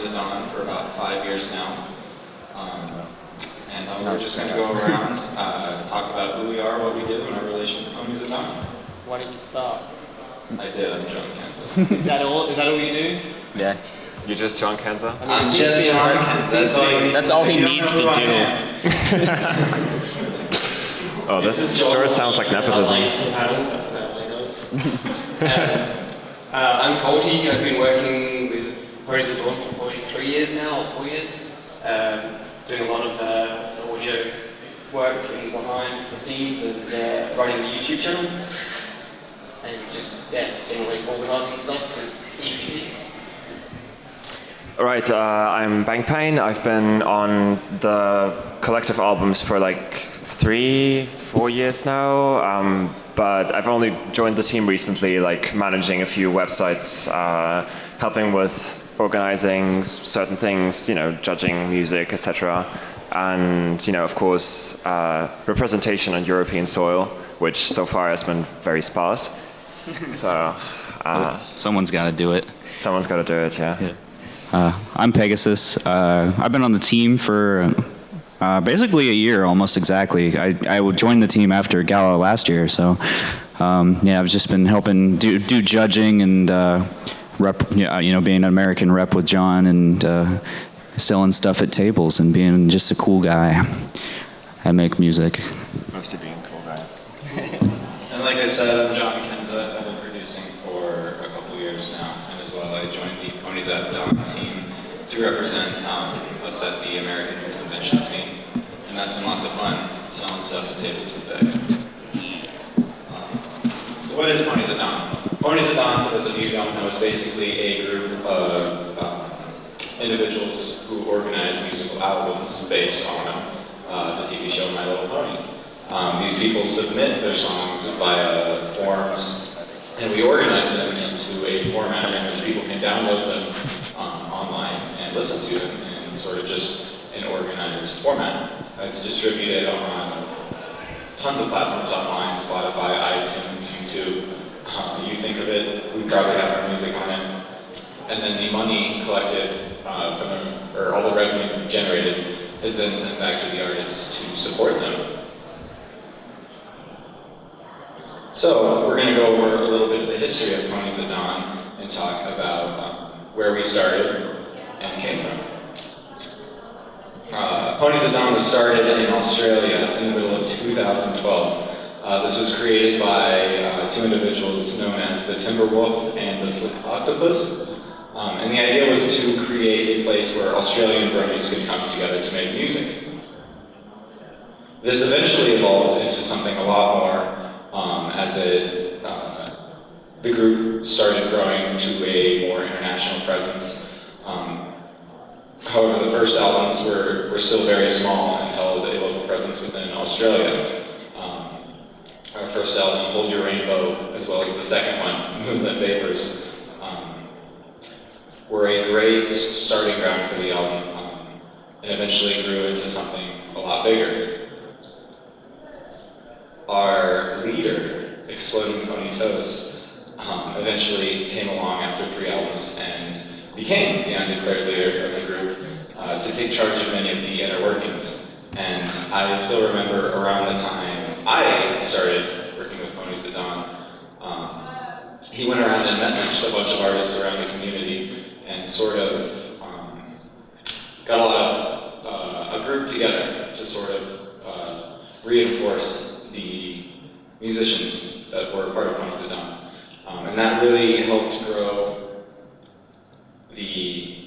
Ponies At Dawn for about 5 years now. And we're just going to go around, talk about who we are, what we do, and our relation to Ponies At Dawn. Why did you start? I did, I'm John Kenza. Is that all you do? Yeah. You're just John Kenza? I'm just John Kenza. That's all he needs to do. Oh, that sure sounds like nepotism. I'm 40. I've been working with Ponies At Dawn for probably 3 years now, or 4 years. Doing a lot of audio work and behind the scenes and running the YouTube channel. And just, generally organising stuff with EPT. Right, I'm Bang Pain. I've been on the collective albums for like 3-4 years now, but I've only joined the team recently, like managing a few websites, helping with organizing certain things, judging music, etc. And, of course, representation on European soil, which so far has been very sparse. So, someone's got to do it. Someone's got to do it, yeah. I'm Pegasus. I've been on the team for basically a year, almost exactly. I joined the team after Gala last year, so I've just been helping do judging and rep, being an American rep with John and selling stuff at tables and being just a cool guy. I make music. Mostly being a cool guy. And like I said, I'm John Kenza. I've been producing for a couple years now, and as well I joined the Ponies At Dawn team to represent us at the American convention scene, and that's been lots of fun, selling stuff at tables with Beck. So what is Ponies At Dawn? Ponies At Dawn, for those of you who don't know, is basically a group of individuals who organize musical albums based on the TV show My Little Pony. These people submit their songs via forums, and we organize them into a format in which people can download them online and listen to them in sort of just an organized format. It's distributed on tons of platforms online: Spotify, iTunes, YouTube. You think of it, we probably have our music on it. And then the money collected from them, or all the revenue generated, is then sent back to the artists to support them. So we're going to go over a little bit of the history of Ponies At Dawn and talk about where we started and came from. Ponies At Dawn was started in Australia in the middle of 2012. This was created by two individuals known as the Timberwolf and the Slick Octopus. And the idea was to create a place where Australian bronies could come together to make music. This eventually evolved into something a lot more as the group started growing to a more international presence. However, the first albums were still very small and held a local presence within Australia. Our first album, Hold Your Rainbow, as well as the second one, Moonlit Vapors, were a great starting ground for the album, and eventually grew into something a lot bigger. Our leader, Exploding Pony Toast, eventually came along after 3 albums and became the undeclared leader of the group to take charge of many of the inner workings. And I still remember around the time I started working with Ponies At Dawn, he went around and messaged a bunch of artists around the community and sort of got a group together to sort of reinforce the musicians that were part of Ponies At Dawn. And that really helped grow the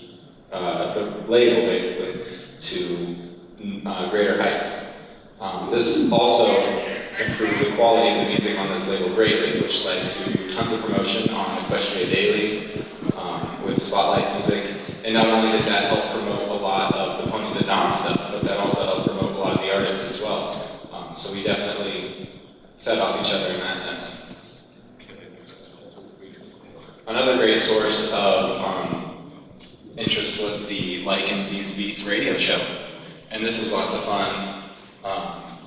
label, basically, to greater heights. This also improved the quality of the music on this label greatly, which led to tons of promotion on Equestria Daily with Spotlight music. And not only did that help promote a lot of the Ponies At Dawn stuff, but that also helped promote a lot of the artists as well. So we definitely fed off each other in that sense. Another great source of interest was the Like in These Beats radio show. And this was lots of fun.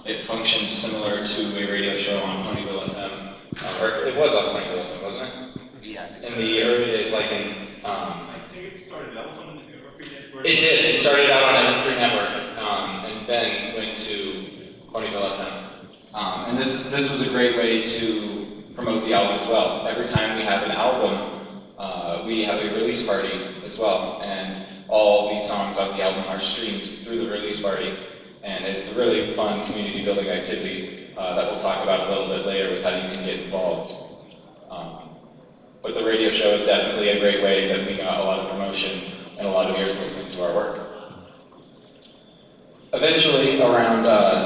It functioned similar to a radio show on Ponyville FM. Or it was on Ponyville FM, wasn't it? Yeah. In the early days, like in... I think it started out on It did. It started out on Free Network, and then went to Ponyville FM. And this was a great way to promote the album as well. Every time we have an album, we have a release party as well, and all these songs off the album are streamed through the release party, and it's a really fun community building activity that we'll talk about a little bit later with how you can get involved. But the radio show is definitely a great way that we got a lot of promotion and a lot of ears listening to our work. Eventually, around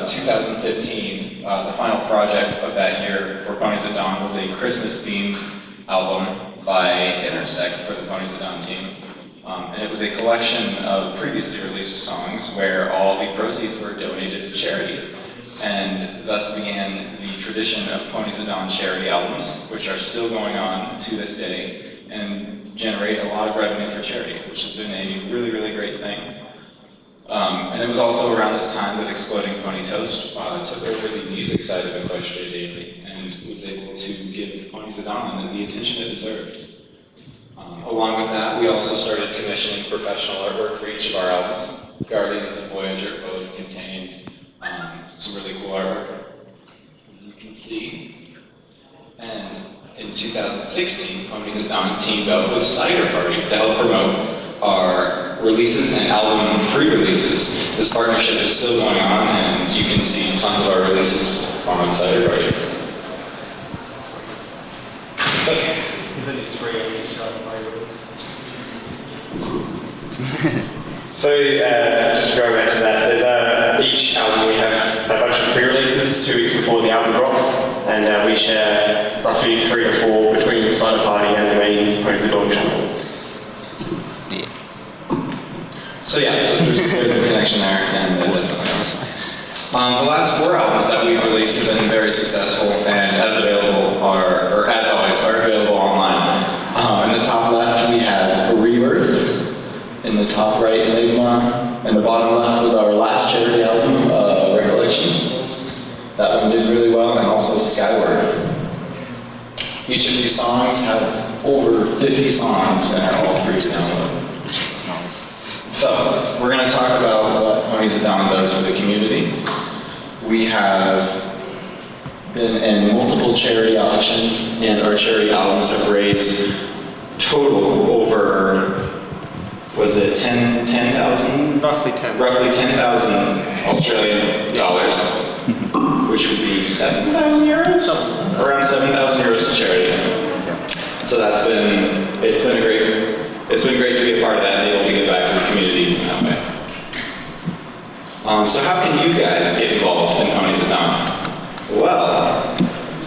2015, the final project of that year for Ponies At Dawn was a Christmas-themed album by Intersect for the Ponies At Dawn team. And it was a collection of previously released songs where all the proceeds were donated to charity. And thus began the tradition of Ponies At Dawn charity albums, which are still going on to this day and generate a lot of revenue for charity, which has been a really, really great thing. And it was also around this time that Exploding Pony Toast took over the music side of Equestria Daily and was able to give Ponies At Dawn the attention it deserved. Along with that, we also started commissioning professional artwork for each of our albums. Guardians and Voyager both contained some really cool artwork, as you can see. And in 2016, Ponies At Dawn teamed up with Cider Party to help promote our releases and album pre-releases. This partnership is still going on, and you can see tons of our releases on Cider Party. So, just going back to that, there's each album we have a bunch of pre-releases 2 weeks before the album drops, and we share roughly 3 to 4 between the Cider Party and the main Ponies At Dawn channel. So there's a bit of a connection there, and the last 4 albums that we've released have been very successful, and as available or as always, are available online. In the top left, we have Rebirth. In the top right, Enigma. And the bottom left was our last charity album, Recollections. That one did really well, and also Skyward. Each of these songs have over 50 songs and are all free to download. So, we're going to talk about what Ponies At Dawn does for the community. We have been in multiple charity auctions, and our charity albums have raised total over, was it 10,000? Roughly 10. Roughly 10,000 Australian dollars, which would be 7,000 euros? Something. Around 7,000 euros to charity. So it's been great to be a part of that and able to give back to the community in that way. So how can you guys get involved in Ponies At Dawn? Well,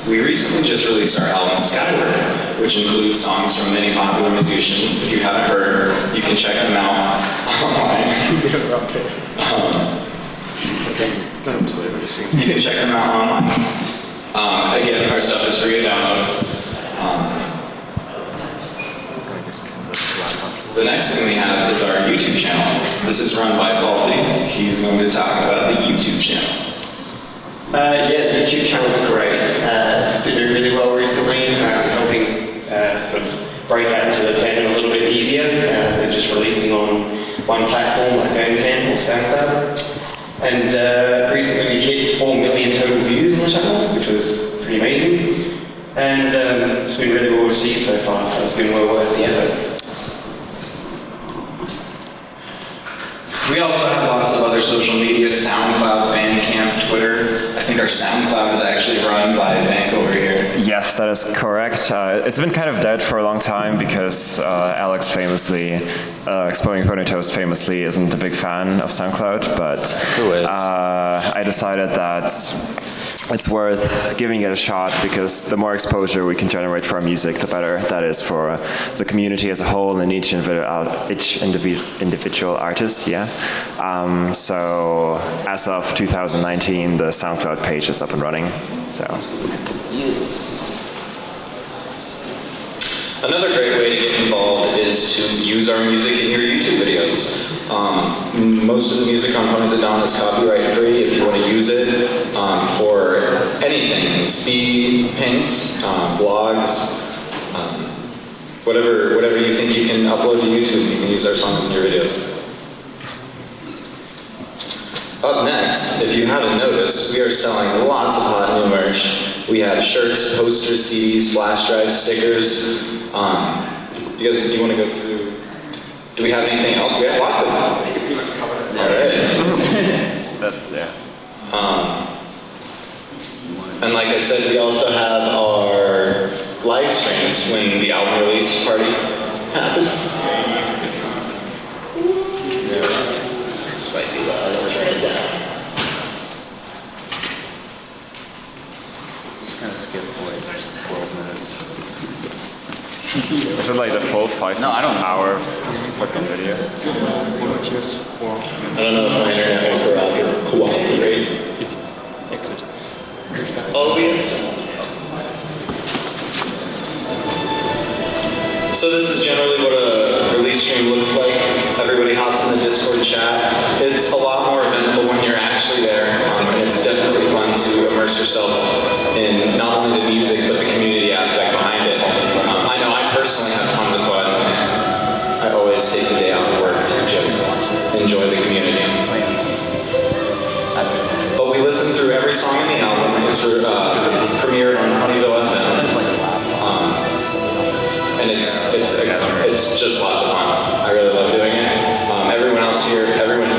we recently just released our album Skyward, which includes songs from many popular musicians. If you haven't heard, you can check them out online. You can check them out online. Again, our stuff is free to download. The next thing we have is our YouTube channel. This is run by Faulty. He's going to talk about the YouTube channel. The YouTube channel's great. It's been doing really well recently, helping sort of break out into the fandom a little bit easier than just releasing on one platform like GalaCon or SoundCloud. And recently we hit 4 million total views on the channel, which was pretty amazing. And it's been really well received so far, so it's been well worth the effort. We also have lots of other social media, SoundCloud, Bandcamp, Twitter. I think our SoundCloud is actually run by Bank over here. Yes, that is correct. It's been kind of dead for a long time because Alex famously, Exploding Pony Toast famously isn't a big fan of SoundCloud, but Who is? I decided that it's worth giving it a shot because the more exposure we can generate for our music, the better that is for the community as a whole and each individual artist. So as of 2019, the SoundCloud page is up and running. So. Another great way to get involved is to use our music in your YouTube videos. Most of the music on Ponies At Dawn is copyright free if you want to use it for anything, speed paints, vlogs, whatever you think you can upload to YouTube, you can use our songs in your videos. Up next, if you haven't noticed, we are selling lots of hot new merch. We have shirts, posters, CDs, flash drives, stickers. You guys, do you want to go through? Do we have anything else? We have lots of. All right. That's yeah. And like I said, we also have our live streams when the album release party happens. This might be loud. Let's turn it down. Just kind of skip to like 12 minutes. Is it like the full 5 hour fucking video? I don't know if my internet will cooperate. Oh, we have some. So this is generally what a release stream looks like. Everybody hops in the Discord chat. It's a lot more eventful when you're actually there, and it's definitely fun to immerse yourself in not only the music, but the community aspect behind it. I know I personally have tons of fun. I always take the day off work to just enjoy the community. But we listen through every song in the album. It's premiered on Ponyville FM. And it's just lots of fun. I really love doing it. Everyone else here, everyone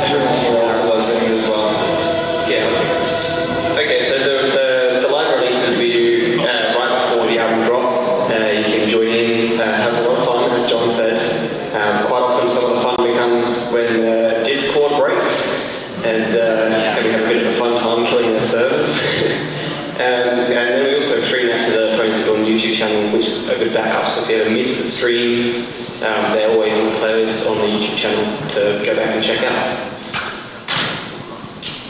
here also loves doing it as well. Yeah. Okay, so the live releases we do right before the album drops. You can join in, have a lot of fun, as John said. Quite often some of the fun becomes when Discord breaks, and we have a bit of a fun time killing the servers. And then we also stream that to the Ponies At Dawn YouTube channel, which is a good backup. So if you ever miss the streams, they're always in the playlist on the YouTube channel to go back and check out.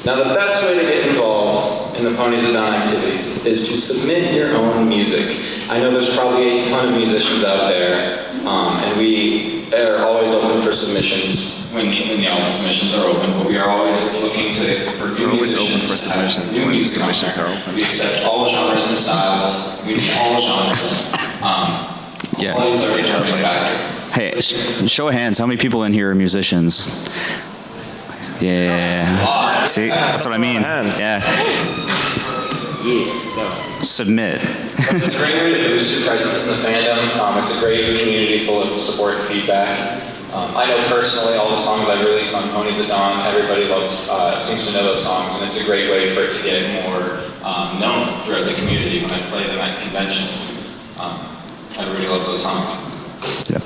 Now the best way to get involved in the Ponies At Dawn activities is to submit your own music. I know there's probably a ton of musicians out there, and we are always open for submissions when the album submissions are open, but we are always looking for new musicians. Open for submissions new when music submissions out are there. open. We accept all genres and styles. We do all genres. Yeah. Qualities are a determining factor. Hey, show of hands, how many people in here are musicians? Yeah. See, that's what I mean. Hands. Yeah. Submit. It's a great way to boost your presence in the fandom. It's a great community full of support and feedback. I know personally all the songs I release on Ponies At Dawn, everybody seems to know those songs, and it's a great way for it to get more known throughout the community when I play them at conventions. Everybody loves those songs. Yep.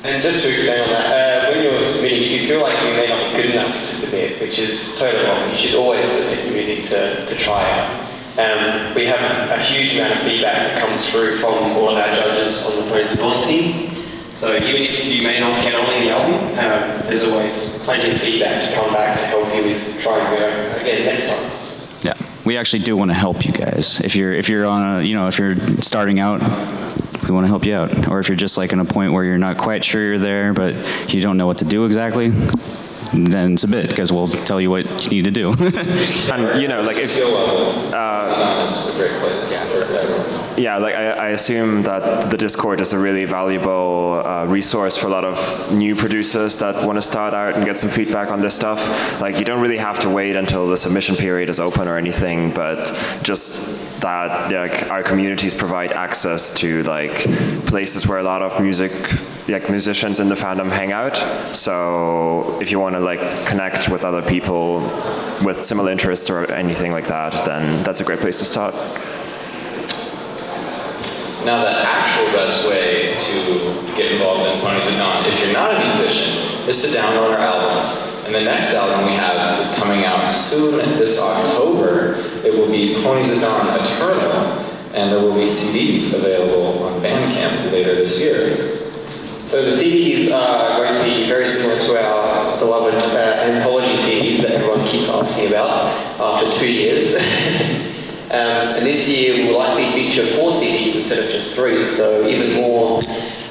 And just to expand on that, when you're submitting, if you feel like you may not be good enough to submit, which is totally wrong, you should always submit your music to try out. We have a huge amount of feedback that comes through from all of our judges on the Ponies At Dawn team. So even if you may not get on in the album, there's always plenty of feedback to come back to help you with trying to go again next time. Yeah, we actually do want to help you guys. If you're on if you're starting out, we want to help you out. Or if you're just like in a point where you're not quite sure you're there, but you don't know what to do exactly, then submit, because we'll tell you what you need to do. And like if Skill level, it's a great place for everyone. yeah, like I assume that the Discord is a really valuable resource for a lot of new producers that want to start out and get some feedback on this stuff. Like you don't really have to wait until the submission period is open or anything, but just that our communities provide access to like places where a lot of musicians in the fandom hang out. So if you want to like connect with other people with similar interests or anything like that, then that's a great place to start. Now the actual best way to get involved in Ponies At Dawn, if you're not a musician, is to download our albums. And the next album we have is coming out soon this October. It will be Ponies At Dawn Eternal, and there will be CDs available on Bandcamp later this year. So the CDs are going to be very similar to our beloved anthology CDs that everyone keeps asking about after 2 years. And this year will likely feature 4 CDs instead of just 3, so even more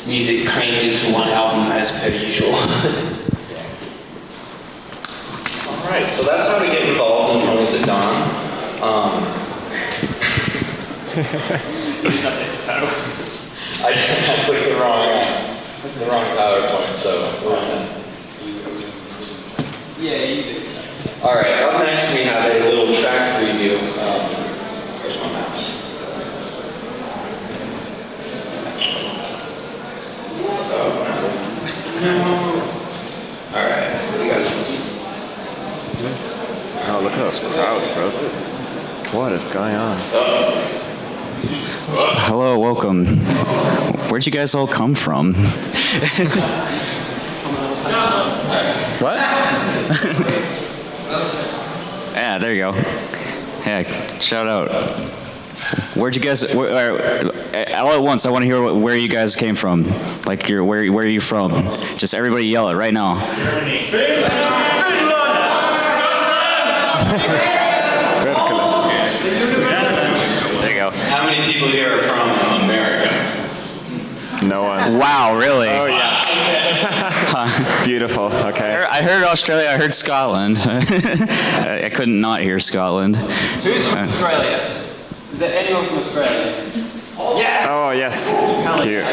music crammed into one album as per usual. Alright, so that's how to get involved in Ponies At Dawn. I clicked the wrong PowerPoint, so we're on that. Yeah, you did. All right, up next we have a little track preview. Where's my mouse? All right, what do you guys want? Oh, look at those crowds, bro. What is going on? Hello, welcome. Where'd you guys all come from? What? Yeah, there you go. Yeah, shout out. Where'd you guys? All at once, I want to hear where you guys came from. Like, where are you from? Just everybody yell it right now. There you go. How many people here are from America? No one. Wow, really? Oh yeah. Beautiful. Okay. I heard Australia. I heard Scotland. I couldn't not hear Scotland. Who's from Australia? Is there anyone from Australia? Yeah! Oh yes. Cute.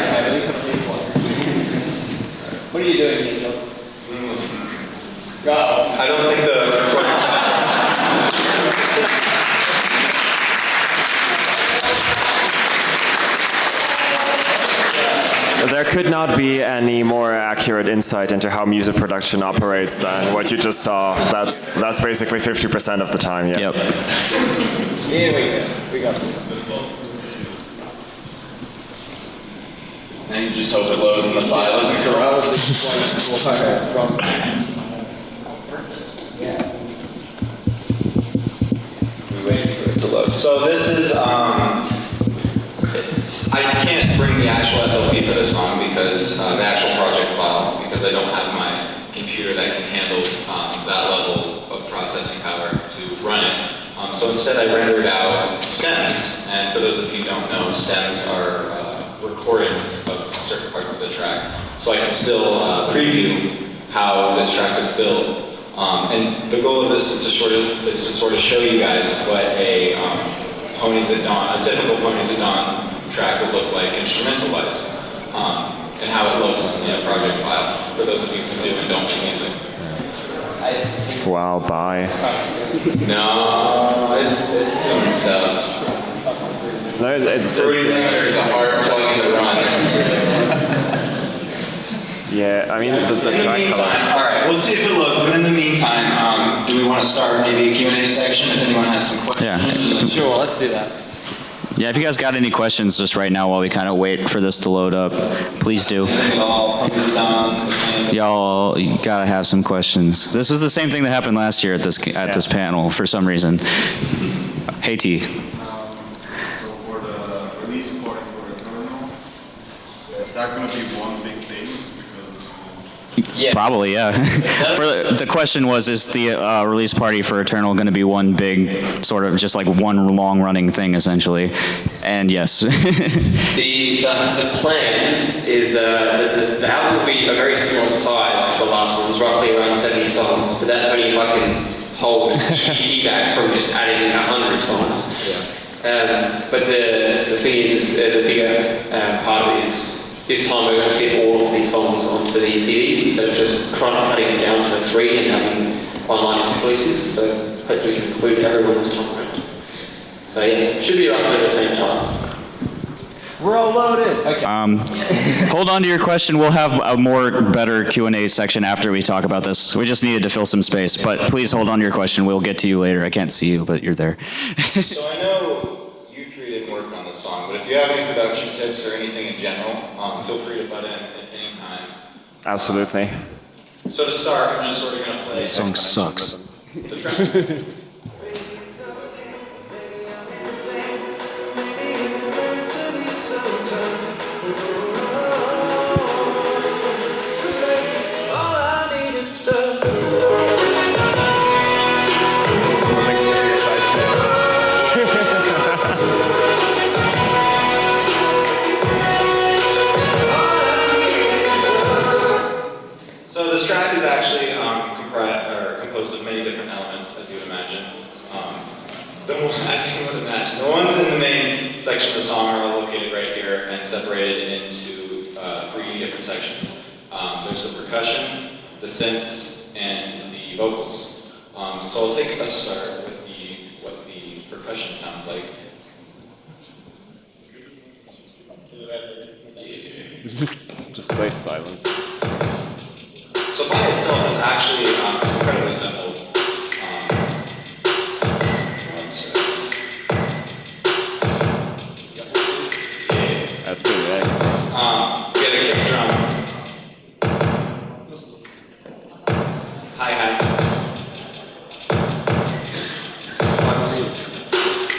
What are you doing here, John? Scotland. I don't think the There could not be any more accurate insight into how music production operates than what you just saw. That's basically 50% of the time. Yeah. Yep. Here we go. And you just hope it loads in the files. We're waiting for it to load. So this is, I can't bring the actual FLP for this song because the actual project file, because I don't have my computer that can handle that level of processing power to run it. So instead I rendered out stems, and for those of you who don't know, stems are recordings of certain parts of the track. So I can still preview how this track is built. And the goal of this is to sort of show you guys what a Ponies at Dawn, a typical Ponies at Dawn track would look like instrumental-wise, and how it looks in a project file, for those of you who do and don't do music. Wow. Bye. No, it's doing stuff. No, it's There's a hard plug to run. yeah. I mean, the In the track meantime, all right, we'll see if it loads, but in the meantime, do we want to start maybe a Q&A section if anyone has some questions? Yeah. Sure, let's do that. Yeah, if you guys got any questions just right now while we kind of wait for this to load up, please do. Y'all, you gotta have some questions. This was the same thing that happened last year at this panel for some reason. Hey T. So for the release party for Eternal, is that going to be one big thing? Yeah. Probably, yeah. For the question was, is the release party for Eternal going to be one big, sort of just like one long-running thing, essentially? And yes. The plan is that the album will be a very similar size to the last one. It's roughly around 70 songs, but that's only if I can hold ET back from just adding 100 songs. But the thing is the bigger part of it is this time we're going to fit all of these songs onto these CDs instead of just cutting it down to 3 and having online exclusives. So hopefully we can include everyone this time around. So yeah, it should be roughly at the same time. We're all loaded. Okay. Hold on to your question. We'll have a better Q&A section after we talk about this. We just needed to fill some space, but please hold on to your question. We'll get to you later. I can't see you, but you're there. So I know you three didn't work on this song, but if you have any production tips or anything in general, feel free to butt in at any time. Absolutely. So to start, I'm just sort of going to play This song sucks. the track. So this track is actually composed of many different elements, as you would imagine. As you would imagine, the ones in the main section of the song are all located right here and separated into 3 different sections. There's the percussion, the synths, and the vocals. So I'll take a start with what the percussion sounds like. Just play silence. So by itself, it's actually incredibly simple. That's pretty right. We had a kick drum, hi-hats,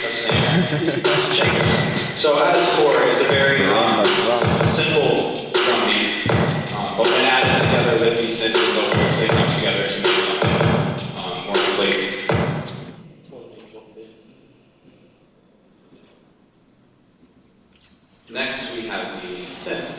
a snare, some shakers. So at its core, it's a very simple drum beat, but when added together with these synths and vocals, they come together to make something more complete. Next, we have the synths.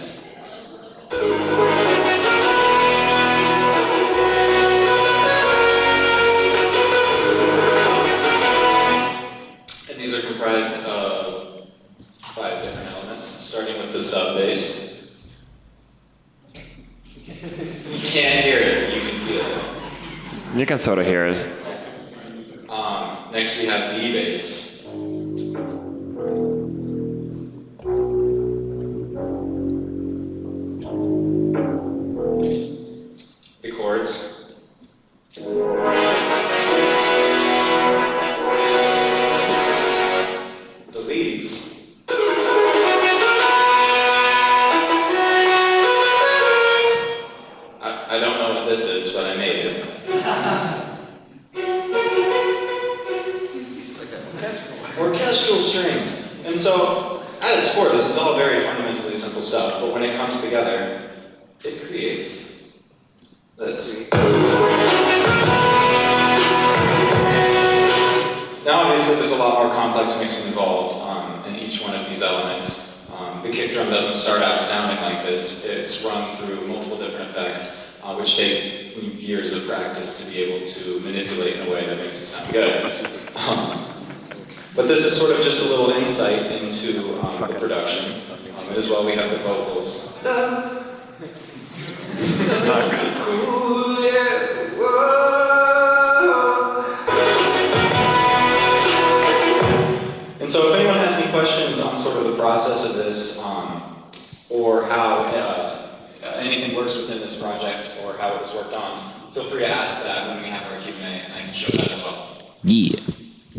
And these are comprised of 5 different elements, starting with the sub bass. You can't hear it, you can feel it. You can sort of hear it. Next, we have the bass. The chords. The leads. I don't know what this is, but I made it. Orchestral strings. And so, at its core, this is all very fundamentally simple stuff, but when it comes together, it creates this. Now, obviously, there's a lot more complex mixing involved in each one of these elements. The kick drum doesn't start out sounding like this. It's run through multiple different effects, which take years of practice to be able to manipulate in a way that makes it sound good. But this is sort of just a little insight into the production. And as well, we have the vocals. And so if anyone has any questions on sort of the process of this, or how anything works within this project, or how it was worked on, feel free to ask that when we have our Q&A, and I can show that as well. Yeah.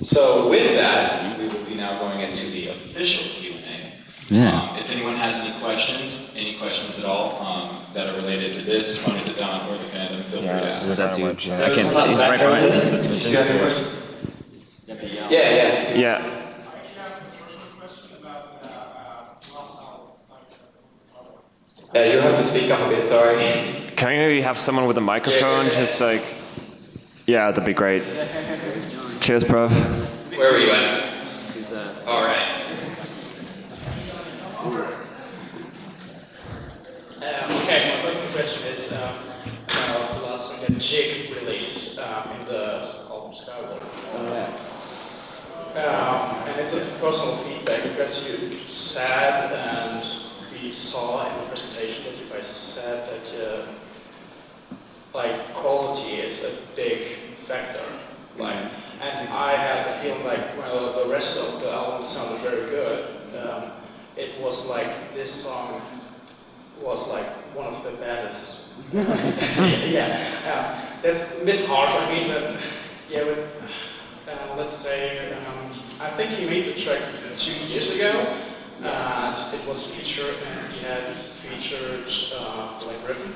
So with that, we will be now going into the official Q&A. Yeah. If anyone has any questions at all that are related to this, Ponies At Dawn, or the fandom, feel free to ask. That dude. I can't. He's right behind me. Yeah. Yeah. Yeah, you have to speak up a bit, sorry. Can we maybe have someone with a microphone? Just like, yeah, that'd be great. Cheers, prof. Where were you at? All right. Okay, my first question is about the last song, the Jig release in the album Skyward. And it's a personal feedback because you said, and we saw in the presentation that you guys said that like quality is a big factor. Like, and I had the feeling like, well, the rest of the album sounded very good. It was like this song was like one of the baddest. That's a bit harsh. I mean, but yeah, let's say I think he made the track 2 years ago, and it was featured, and he had featured like Griffin,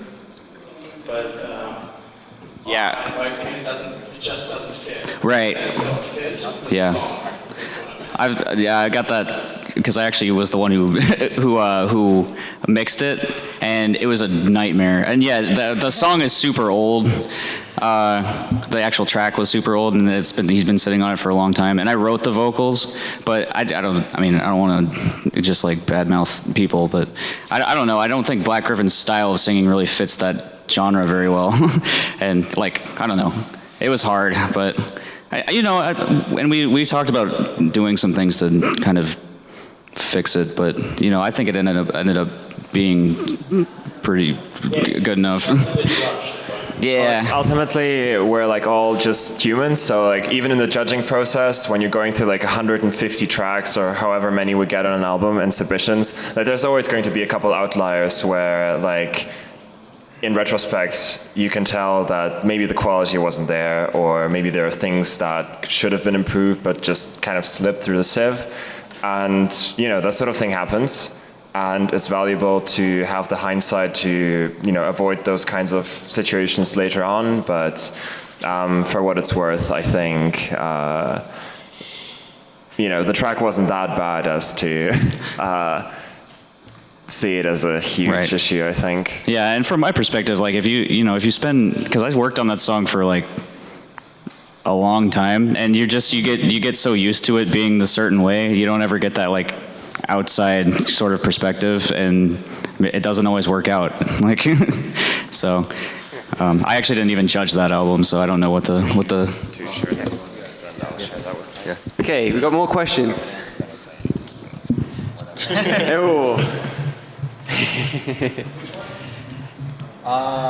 but. Yeah. Like, it just doesn't fit. Right. It doesn't fit. Yeah. I got that because I actually was the one who who mixed it, and it was a nightmare. And yeah, the song is super old. The actual track was super old, and he's been sitting on it for a long time. And I wrote the vocals, but I don't want to just like badmouth people, but I don't know. I don't think Black Griffin's style of singing really fits that genre very well. And like, I don't know. It was hard, but and we talked about doing some things to kind of fix it, but I think it ended up being pretty good enough. Yeah. Like, ultimately, we're like all just humans. So like even in the judging process, when you're going through like 150 tracks or however many we get on an album and submissions, like there's always going to be a couple outliers where like in retrospect, you can tell that maybe the quality wasn't there, or maybe there are things that should have been improved but just kind of slipped through the sieve. And, you know, that sort of thing happens. And it's valuable to have the hindsight to, you know, avoid those kinds of situations later on. But for what it's worth, I think, you know, the track wasn't that bad as to see it as a huge issue, I think. Yeah, and from my perspective, like if you spend, because I worked on that song for like a long time, and you get so used to it being the certain way, you don't ever get that like outside sort of perspective, and it doesn't always work out. Like, so I actually didn't even judge that album, so I don't know what the. Okay, we've got more questions. Ew.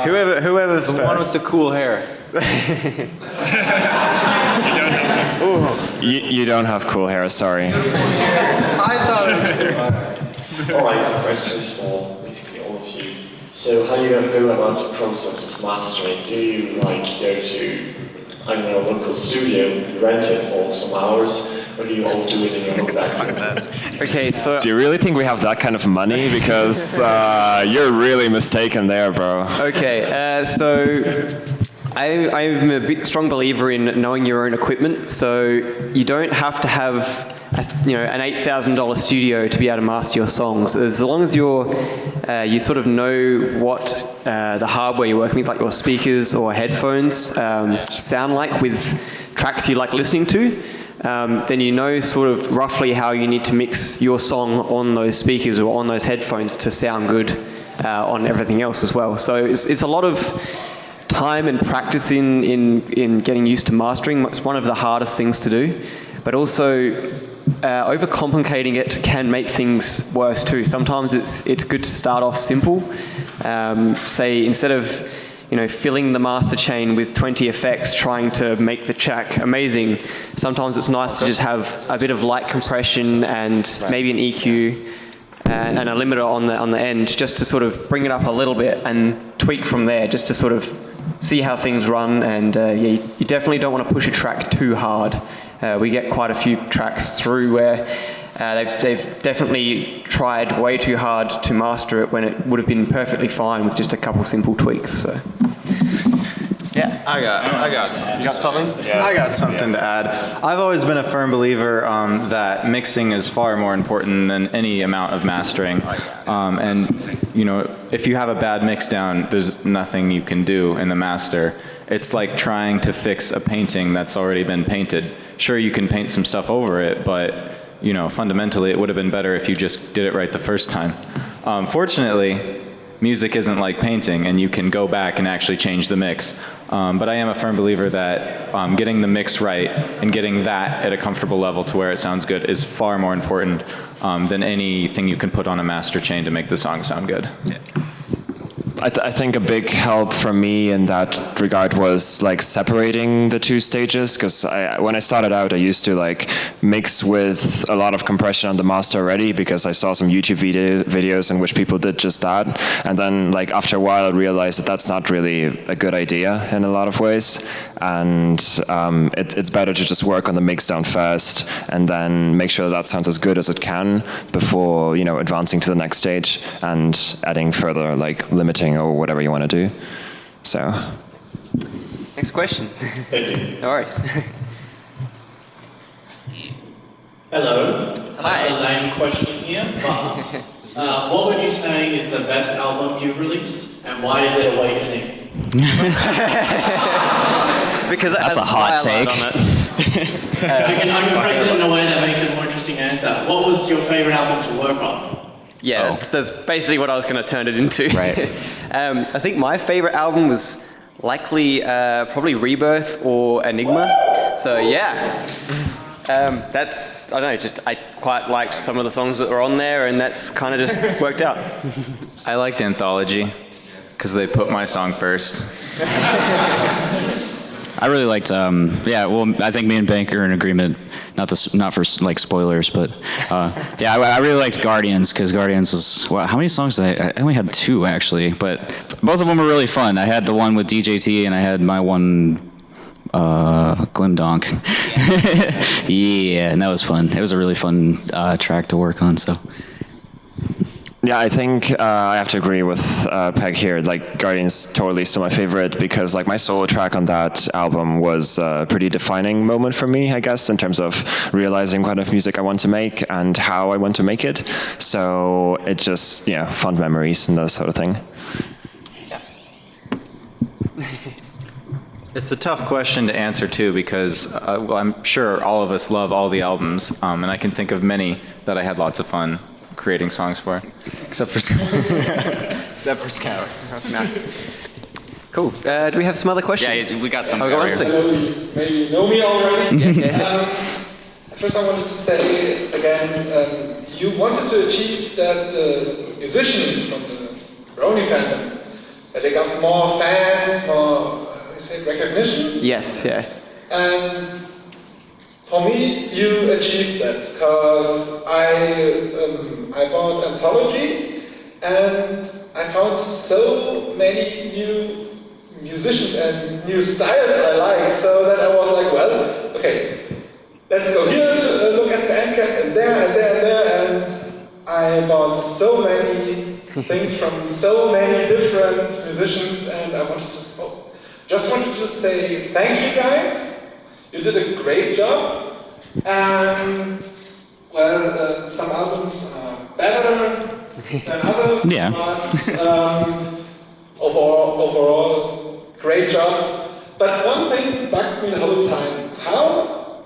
Whoever's the first. one with the cool hair. You don't have cool hair, sorry. I thought it was All right, questions for basically all of you. So how do you go about the process of mastering? Do you like go to, I don't know, a local studio, rent it for some hours, or do you all do it in your own backyard? Okay, so Do you really think we have that kind of money? Because you're really mistaken there, bro. Okay, so I'm a big strong believer in knowing your own equipment. So you don't have to have an $8,000 studio to be able to master your songs. As long as you sort of know what the hardware you're working with, like your speakers or headphones, sound like with tracks you like listening to, then you know sort of roughly how you need to mix your song on those speakers or on those headphones to sound good on everything else as well. So it's a lot of time and practice in getting used to mastering. It's one of the hardest things to do, but also overcomplicating it can make things worse too. Sometimes it's good to start off simple. Say instead of filling the master chain with 20 effects trying to make the track amazing, sometimes it's nice to just have a bit of light compression and maybe an EQ and a limiter on the end, just to sort of bring it up a little bit and tweak from there, just to sort of see how things run. And you definitely don't want to push a track too hard. We get quite a few tracks through where they've definitely tried way too hard to master it when it would have been perfectly fine with just a couple simple tweaks. So. Yeah. I got something. You got something? I got something to add. I've always been a firm believer that mixing is far more important than any amount of mastering. And if you have a bad mix down, there's nothing you can do in the master. It's like trying to fix a painting that's already been painted. Sure, you can paint some stuff over it, but fundamentally it would have been better if you just did it right the first time. Fortunately, music isn't like painting, and you can go back and actually change the mix. But I am a firm believer that getting the mix right and getting that at a comfortable level to where it sounds good is far more important than anything you can put on a master chain to make the song sound good. Yeah. I think a big help from me in that regard was like separating the two stages, because when I started out, I used to like mix with a lot of compression on the master already, because I saw some YouTube videos in which people did just that, and then like after a while I realized that that's not really a good idea in a lot of ways, and it's better to just work on the mix down first and then make sure that sounds as good as it can before advancing to the next stage and adding further like limiting or whatever you want to do. So. Next question. Thank you. No worries. Hello. Hi. A lame question here, but what would you say is the best album you've released, and why is it Awakening? Because it That's has a hot Firelight take. on it. I can phrase it in a way that makes it a more interesting answer. What was your favorite album to work on? Yeah, that's basically what I was going to turn it into. Right. I think my favorite album was likely probably Rebirth or Enigma. So yeah, that's, I don't know, I quite liked some of the songs that were on there, and that's kind of just worked out. I liked Anthology. Because they put my song first. I really liked, I think me and Bank are in agreement, not for like spoilers, but I really liked Guardians, because Guardians was, how many songs did I only had 2 actually, but both of them were really fun. I had the one with DJT and I had my one, Glimdonk. Yeah, and that was fun. It was a really fun track to work on, so. Yeah, I think I have to agree with Peg here. Like, Guardian's totally still my favorite because, like, my solo track on that album was a pretty defining moment for me, I guess, in terms of realizing what kind of music I want to make and how I want to make it. So it just, fond memories and that sort of thing. It's a tough question to answer too because I'm sure all of us love all the albums, and I can think of many that I had lots of fun creating songs for, except for Scout. Cool. Do we have some other questions? Yeah, we got some. Oh, go on. I know you maybe know me already. First, I wanted to say again, you wanted to achieve that the musicians from the Brony fandom, that they got more fans, more recognition. Yes, yeah. And for me, you achieved that because I bought Anthology and I found so many new musicians and new styles I like, so that I was like, well, okay, let's go here to look at Bandcamp and there and there and there, and I bought so many things from so many different musicians, and I wanted to just wanted to say thank you guys. You did a great job, and well, some albums are better than others, Yeah. but overall, great job. But one thing bugged me the whole time. How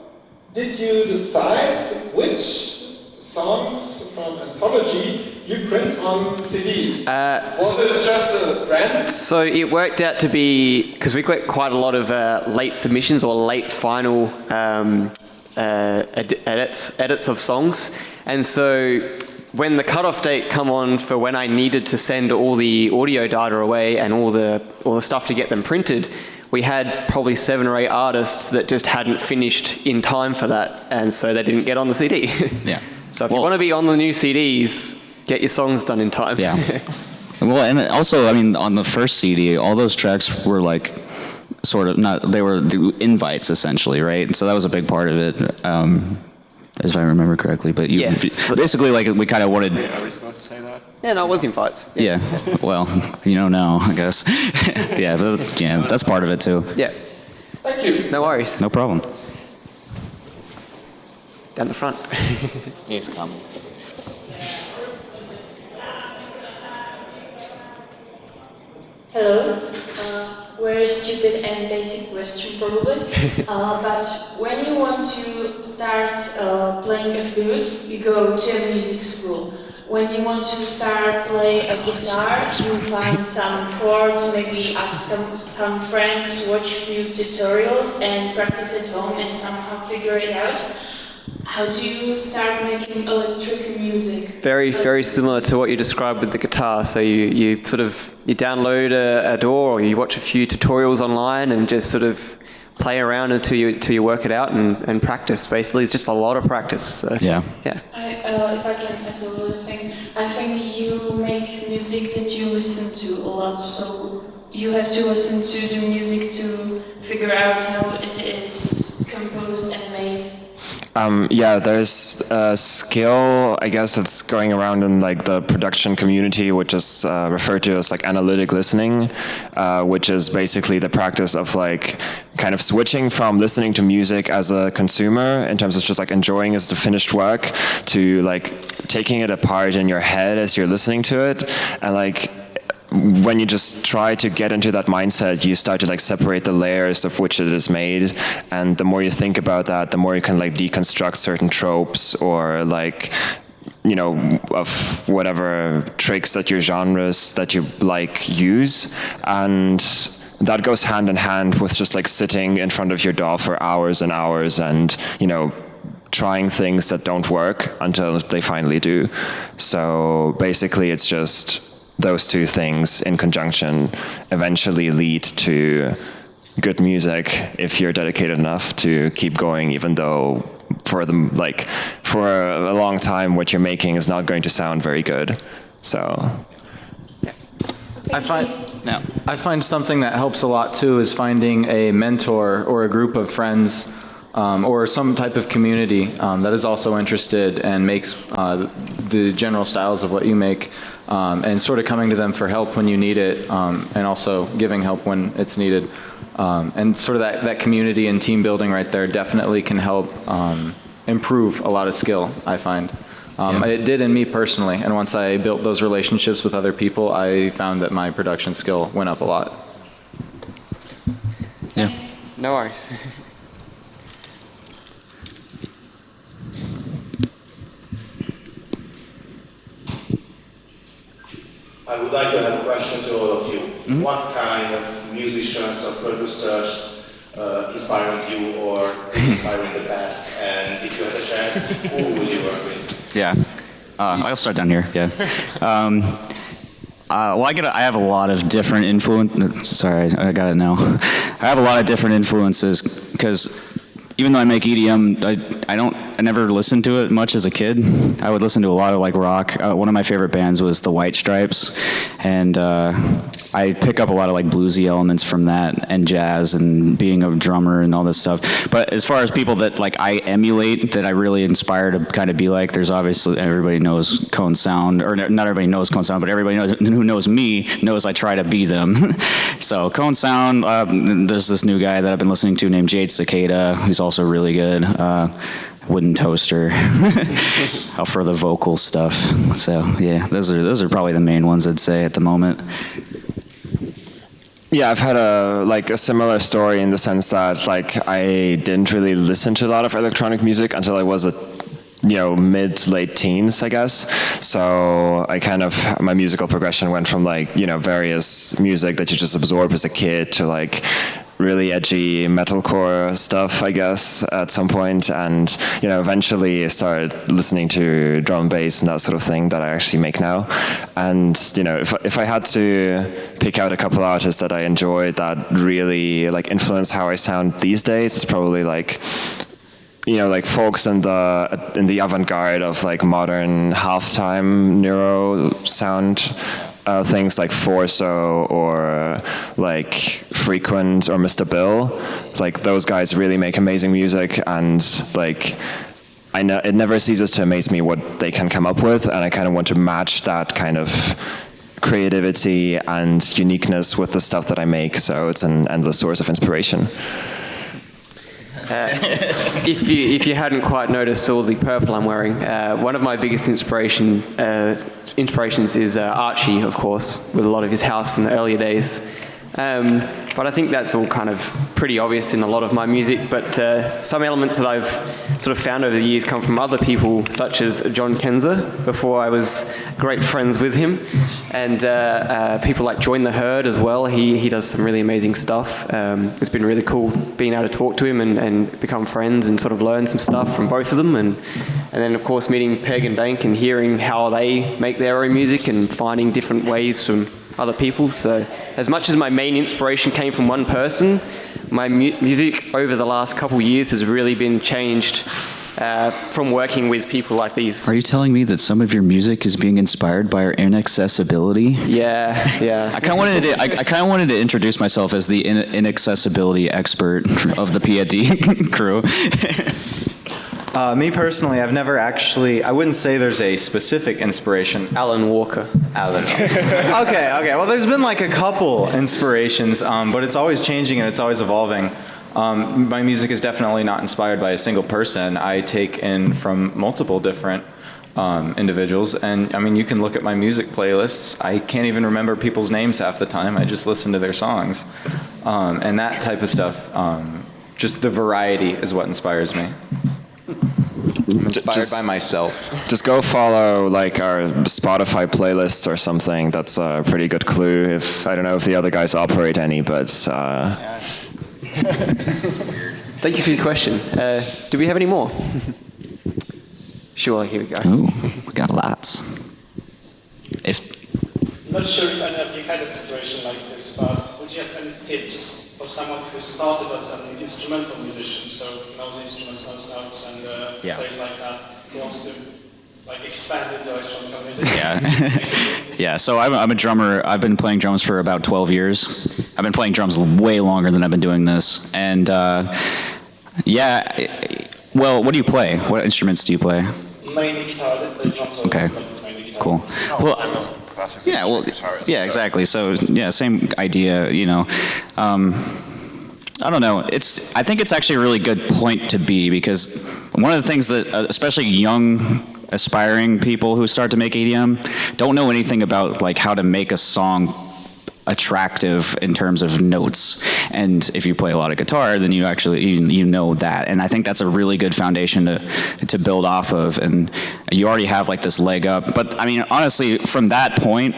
did you decide which songs from Anthology you print on CD? Was it just a random? So it worked out to be, because we got quite a lot of late submissions or late final edits of songs, and so when the cutoff date come on for when I needed to send all the audio data away and all the stuff to get them printed, we had probably 7 or 8 artists that just hadn't finished in time for that, and so they didn't get on the CD. Yeah. So if you want to be on the new CDs, get your songs done in time. Yeah. Well, and also, I mean, on the first CD, all those tracks were like, sort of not, they were the invites essentially, right? And so that was a big part of it, if I remember correctly. But Yes. basically, like, we kind of wanted. Are we supposed to say that? Yeah, no, it was invites. Yeah. Well, now, I guess. Yeah, but, yeah, that's part of it too. Yeah. Thank you. No worries. No problem. Down the front. He's coming. Hello. Very stupid and basic question probably. But when you want to start playing a flute, you go to a music school. When you want to start playing a guitar, you find some chords, maybe ask some friends, watch few tutorials and practice at home and somehow figure it out. How do you start making electric music? Very, very similar to what you described with the guitar. So you download a DAW or you watch a few tutorials online and just sort of play around until you work it out and practice. Basically, it's just a lot of practice. So, Yeah. Yeah. If I can add a little thing, I think you make music that you listen to a lot. So you have to listen to the music to figure out how it is composed and made. Yeah, there's a skill, I guess, that's going around in like the production community, which is referred to as like analytic listening, which is basically the practice of like kind of switching from listening to music as a consumer in terms of just like enjoying as the finished work to like taking it apart in your head as you're listening to it, and like when you just try to get into that mindset, you start to like separate the layers of which it is made, and the more you think about that, the more you can like deconstruct certain tropes or like, you know, of whatever tricks that your genres that you like use, and that goes hand in hand with just like sitting in front of your DAW for hours and hours and, you know, trying things that don't work until they finally do. So basically it's just those two things in conjunction eventually lead to good music if you're dedicated enough to keep going, even though for a long time what you're making is not going to sound very good. So I find something that helps a lot too is finding a mentor or a group of friends or some type of community that is also interested and makes the general styles of what you make, and sort of coming to them for help when you need it, and also giving help when it's needed. And sort of that community and team building right there definitely can help improve a lot of skill, I find. It did in me personally, and once I built those relationships with other people, I found that my production skill went up a lot. Yeah. No worries. I would like to have a question to all of you. What kind of musicians or producers inspired you or inspiring the best? And if you had a chance, who would you work with? Yeah. I'll start down here. Yeah. Well, I have a lot of different Sorry, I got it now. I have a lot of different influences because even though I make EDM, I never listened to it much as a kid. I would listen to a lot of like rock. One of my favorite bands was the White Stripes, and I pick up a lot of like bluesy elements from that and jazz and being a drummer and all this stuff. But as far as people that like I emulate, that I really inspire to kind of be like, there's obviously, everybody knows Cone Sound, or not everybody knows Cone Sound, but everybody knows, who knows me knows I try to be them. So Cone Sound, there's this new guy that I've been listening to named Jade Cicada, who's also really good. Wooden Toaster for the vocal stuff. So yeah, those are probably the main ones I'd say at the moment. Yeah, I've had a similar story in the sense that like I didn't really listen to a lot of electronic music until I was mid to late teens, I guess. So my musical progression went from various music that you just absorb as a kid to really edgy metalcore stuff, I guess, at some point, and eventually I started listening to drum and bass and that sort of thing that I actually make now. And if I had to pick out a couple artists that I enjoyed that really influence how I sound these days, it's probably folks in the avant-garde of modern halftime neuro sound. Things like Forso or Frequent or Mr. Bill. It's those guys really make amazing music, and it never ceases to amaze me what they can come up with, and I kind of want to match that kind of creativity and uniqueness with the stuff that I make, so it's an endless source of inspiration. If you hadn't quite noticed all the purple I'm wearing, one of my biggest inspirations is Archie, of course, with a lot of his house in the earlier days. But I think that's all kind of pretty obvious in a lot of my music, but some elements that I've sort of found over the years come from other people, such as John Kenza, before I was great friends with him, and people like Join the Herd as well. He does some really amazing stuff. It's been really cool being able to talk to him and become friends and sort of learn some stuff from both of them, and then of course meeting Peg and Bank and hearing how they make their own music and finding different ways from other people. So as much as my main inspiration came from one person, my music over the last couple years has really been changed from working with people like these. Are you telling me that some of your music is being inspired by our inaccessibility? Yeah. I kind of wanted to introduce myself as the inaccessibility expert of the PAD crew. Me personally, I've never actually, I wouldn't say there's a specific inspiration. Alan Walker. Okay. Well, there's been a couple inspirations, but it's always changing and it's always evolving. My music is definitely not inspired by a single person. I take in from multiple different individuals, and I mean, you can look at my music playlists. I can't even remember people's names half the time. I just listen to their songs, and that type of stuff. Just the variety is what inspires me. I'm inspired by myself. Just go follow our Spotify playlists or something. That's a pretty good clue. I don't know if the other guys operate any, but It's weird. Thank you for your question. Do we have any more? Sure, here we go. Ooh, we got lots. not sure if any of you had a situation like this, but would you have any tips for someone who started as an instrumental musician, so knows instruments, knows notes, and plays like that, who wants to like expand into electronic music? Yeah. Yeah, so I'm a drummer. I've been playing drums for about 12 years. I've been playing drums way longer than I've been doing this. And well, what do you play? What instruments do you play? Mainly guitar, I play drums also, Okay. but it's mainly guitar. Cool. Well, yeah, well, yeah, exactly. So, yeah, same idea, you know. I don't know. I think it's actually a really good point to be, because one of the things that, especially young, aspiring people who start to make EDM, don't know anything about like how to make a song attractive in terms of notes. And if you play a lot of guitar, then you actually you know that. And I think that's a really good foundation to build off of. And you already have like this leg up. But I mean, honestly, from that point,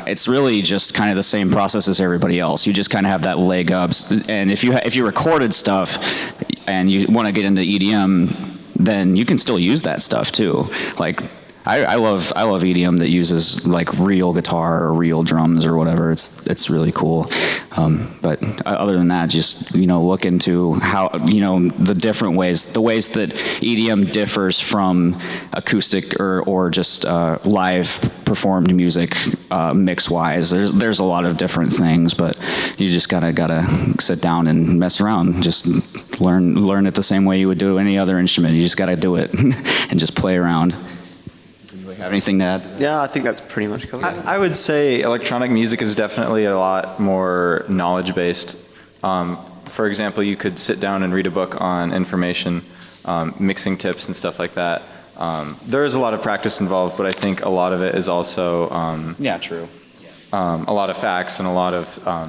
it's really just kind of the same process as everybody else. You just kind of have that leg up. And if you recorded stuff and you want to get into EDM, then you can still use that stuff too. Like, I love EDM that uses like real guitar or real drums or whatever. It's really cool. But other than that, just look into how the different ways, the ways that EDM differs from acoustic or just live performed music mix wise. There's a lot of different things, but you just gotta sit down and mess around. Just learn it the same way you would do any other instrument. You just gotta do it and just play around. Have anything to add? Yeah, I think that's pretty much covered. I would say electronic music is definitely a lot more knowledge-based. For example, you could sit down and read a book on information, mixing tips and stuff like that. There is a lot of practice involved, but I think a lot of it is also true. A lot of facts and a lot of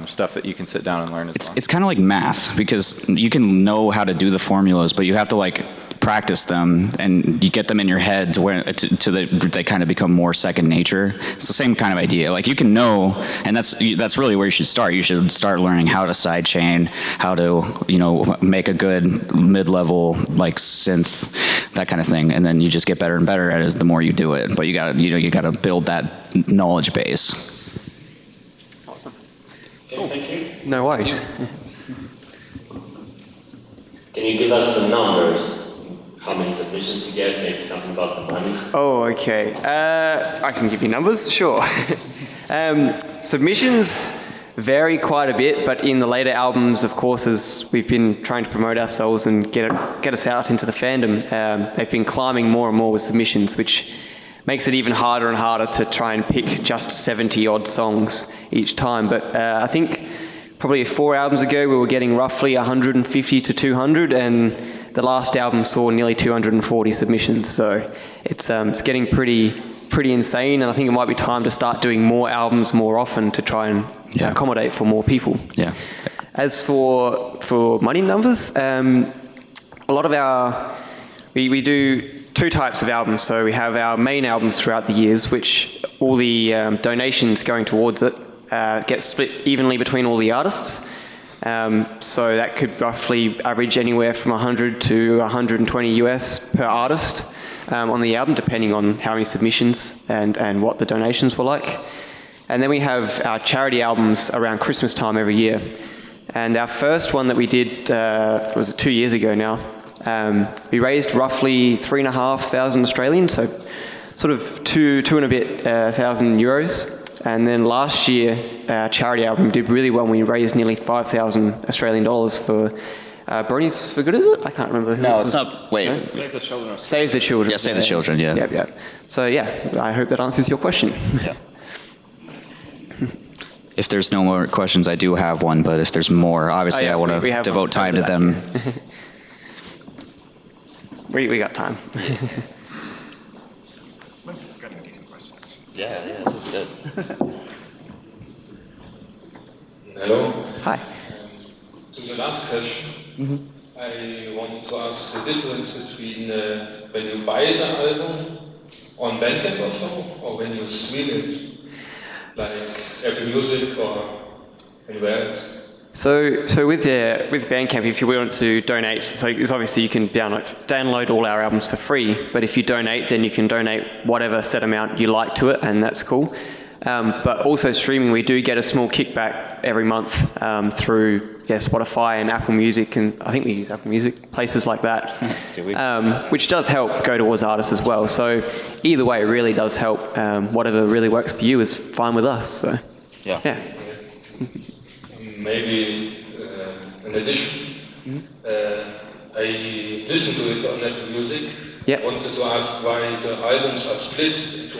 stuff that you can sit down and learn as well. It's kind of like math, because you can know how to do the formulas, but you have to like practice them and you get them in your head to where they kind of become more second nature. It's the same kind of idea. Like you can know, and that's really where you should start. You should start learning how to sidechain, how to make a good mid-level like synth, that kind of thing, and then you just get better and better at it the more you do it. But you gotta build that knowledge base. Okay, thank you. No worries. Can you give us some numbers? How many submissions you get? Maybe something about the money? Oh, okay. I can give you numbers, sure. Submissions vary quite a bit, but in the later albums, of course, as we've been trying to promote ourselves and get us out into the fandom, they've been climbing more and more with submissions, which makes it even harder and harder to try and pick just 70-odd songs each time. But I think probably 4 albums ago, we were getting roughly 150 to 200, and the last album saw nearly 240 submissions. So it's getting pretty insane, and I think it might be time to start doing more albums more often to try and accommodate for more people. Yeah. As for money numbers, a lot of we do 2 types of albums. So we have our main albums throughout the years, which all the donations going towards it get split evenly between all the artists. So that could roughly average anywhere from 100 to 120 US per artist on the album, depending on how many submissions and what the donations were like. And then we have our charity albums around Christmas time every year. And our first one that we did, was 2 years ago now, we raised roughly 3,500 Australian, so sort of two and a bit thousand euros. And then last year, our charity album did really well. We raised nearly 5,000 Australian dollars for Ponies for Good, is it? I can't remember. No, it's not. Wait. No? Save the Children. Save the Children. Yeah, Save the Children, yeah. Yep. So yeah, I hope that answers your question. Yeah. If there's no more questions, I do have one, but if there's more, obviously I want to devote time to them. We got time. Yeah, this is good. Hello. Hi. To the last question, I wanted to ask the difference between when you buy the album on Bandcamp or so, or when you stream it, like Apple Music or anywhere else. So with Bandcamp, if you want to donate, so it's obviously you can download all our albums for free, but if you donate, then you can donate whatever set amount you like to it, and that's cool. But also streaming, we do get a small kickback every month through Spotify and Apple Music, and I think we use Apple Music, places like that, which does help go towards artists as well. So either way, it really does help. Whatever really works for you is fine with us. So yeah. Maybe in addition, I listened to it on Apple Music. Yep. I wanted to ask why the albums are split into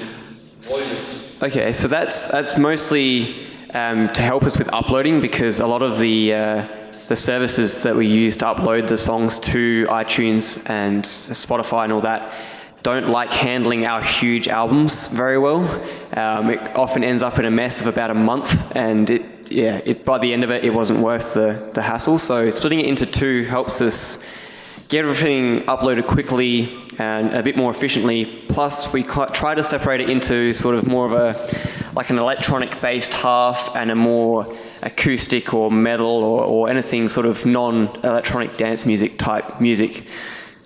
volumes. Okay, so that's mostly to help us with uploading, because a lot of the services that we use to upload the songs to iTunes and Spotify and all that don't like handling our huge albums very well. It often ends up in a mess of about a month, and by the end of it, it wasn't worth the hassle. So splitting it into two helps us get everything uploaded quickly and a bit more efficiently. Plus, we try to separate it into sort of more of an electronic-based half and a more acoustic or metal or anything sort of non-electronic dance music type music,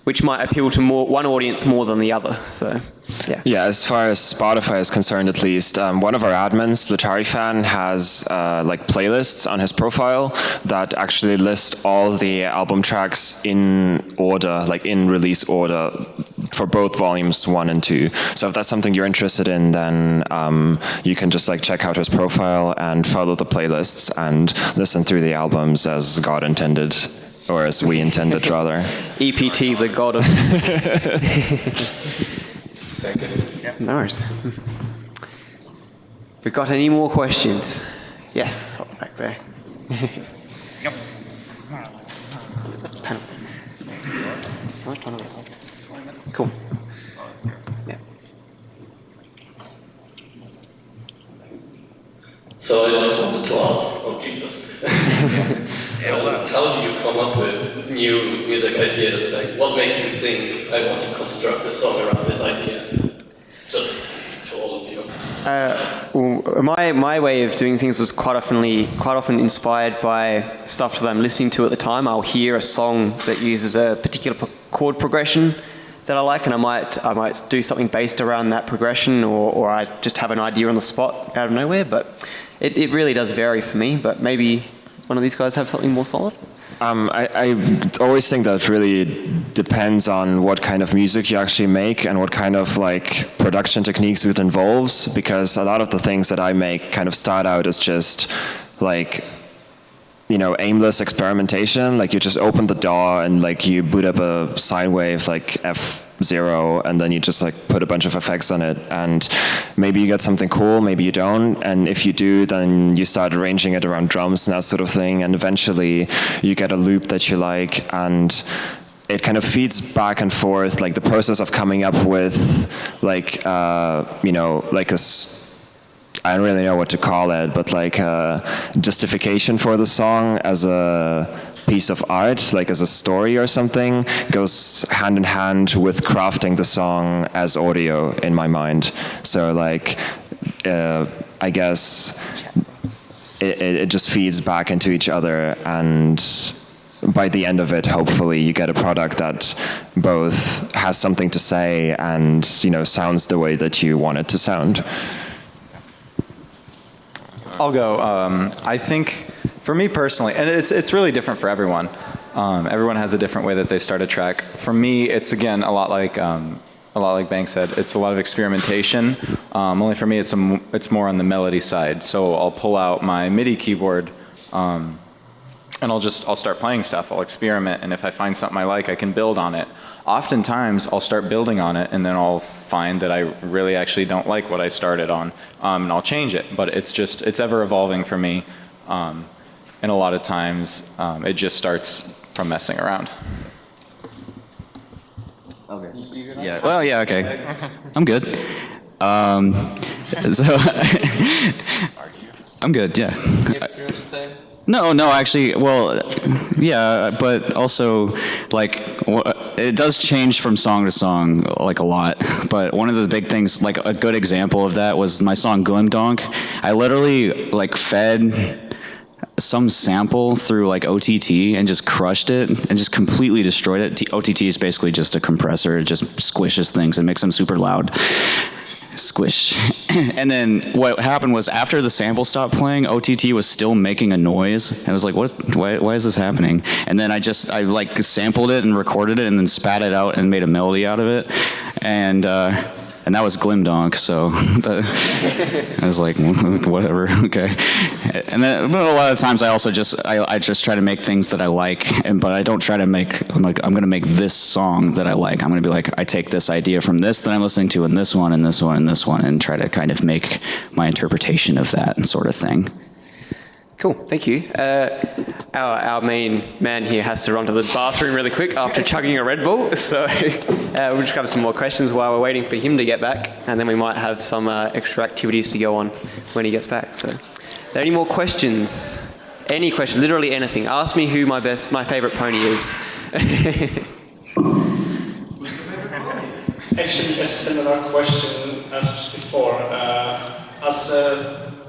which might appeal to one audience more than the other. So, yeah. Yeah, as far as Spotify is concerned, at least, one of our admins, Latari Fan, has playlists on his profile that actually list all the album tracks in order, like in release order, for both volumes 1 and 2. So if that's something you're interested in, then you can just check out his profile and follow the playlists and listen through the albums as God intended. Or as we intended, rather. EPT, the god of... Thank you. No worries. Have we got any more questions? Yes, back there. Yep. Panel. Cool. Yeah. So I just wanted to ask, oh Jesus, how do you come up with new music ideas? Like, what makes you think I want to construct a song around this idea? Just to all of you. My way of doing things was quite often inspired by stuff that I'm listening to at the time. I'll hear a song that uses a particular chord progression that I like, and I might do something based around that progression, or I just have an idea on the spot out of nowhere. But it really does vary for me. But maybe one of these guys have something more solid? I always think that really depends on what kind of music you actually make and what kind of production techniques it involves, because a lot of the things that I make kind of start out as just aimless experimentation. You just open the DAW and you boot up a sine wave F0, and then you just put a bunch of effects on it, and maybe you get something cool, maybe you don't, and if you do, then you start arranging it around drums and that sort of thing, and eventually you get a loop that you like, and it kind of feeds back and forth. The process of coming up with I don't really know what to call it, but justification for the song as a piece of art, as a story or something, goes hand in hand with crafting the song as audio in my mind. So I guess it just feeds back into each other, and by the end of it, hopefully you get a product that both has something to say and sounds the way that you want it to sound. I'll go. I think for me personally, and it's really different for everyone. Everyone has a different way that they start a track. For me, it's again a lot like Bank said. It's a lot of experimentation. Only for me, it's more on the melody side. So I'll pull out my MIDI keyboard, and I'll start playing stuff. I'll experiment, and if I find something I like, I can build on it. Oftentimes, I'll start building on it, and then I'll find that I really actually don't like what I started on, and I'll change it. But it's ever evolving for me, and a lot of times, it just starts from messing around. Okay. Yeah. Well, yeah. Okay. I'm good. So I'm good. Yeah. No, actually, well, yeah, but also, it does change from song to song, a lot. But one of the big things, a good example of that was my song Glimdonk. I literally, fed some sample through, OTT and just crushed it and just completely destroyed it. OTT is basically just a compressor. It just squishes things and makes them super loud. Squish. And then what happened was after the sample stopped playing, OTT was still making a noise. And I was like, why is this happening? And then I like sampled it and recorded it and then spat it out and made a melody out of it. And that was Glimdonk, so I was like, whatever, okay. And then, but a lot of times I also just try to make things that I like, but I don't try to I'm going to make this song that I like. I'm going to be like, I take this idea from this that I'm listening to, and this one, and this one, and this one, and try to kind of make my interpretation of that and sort of thing. Cool, thank you. Our main man here has to run to the bathroom really quick after chugging a Red Bull, so we'll just grab some more questions while we're waiting for him to get back, and then we might have some extra activities to go on when he gets back. So, are there any more questions? Any question, literally anything. Ask me who my favorite pony is. Actually, a similar question as before.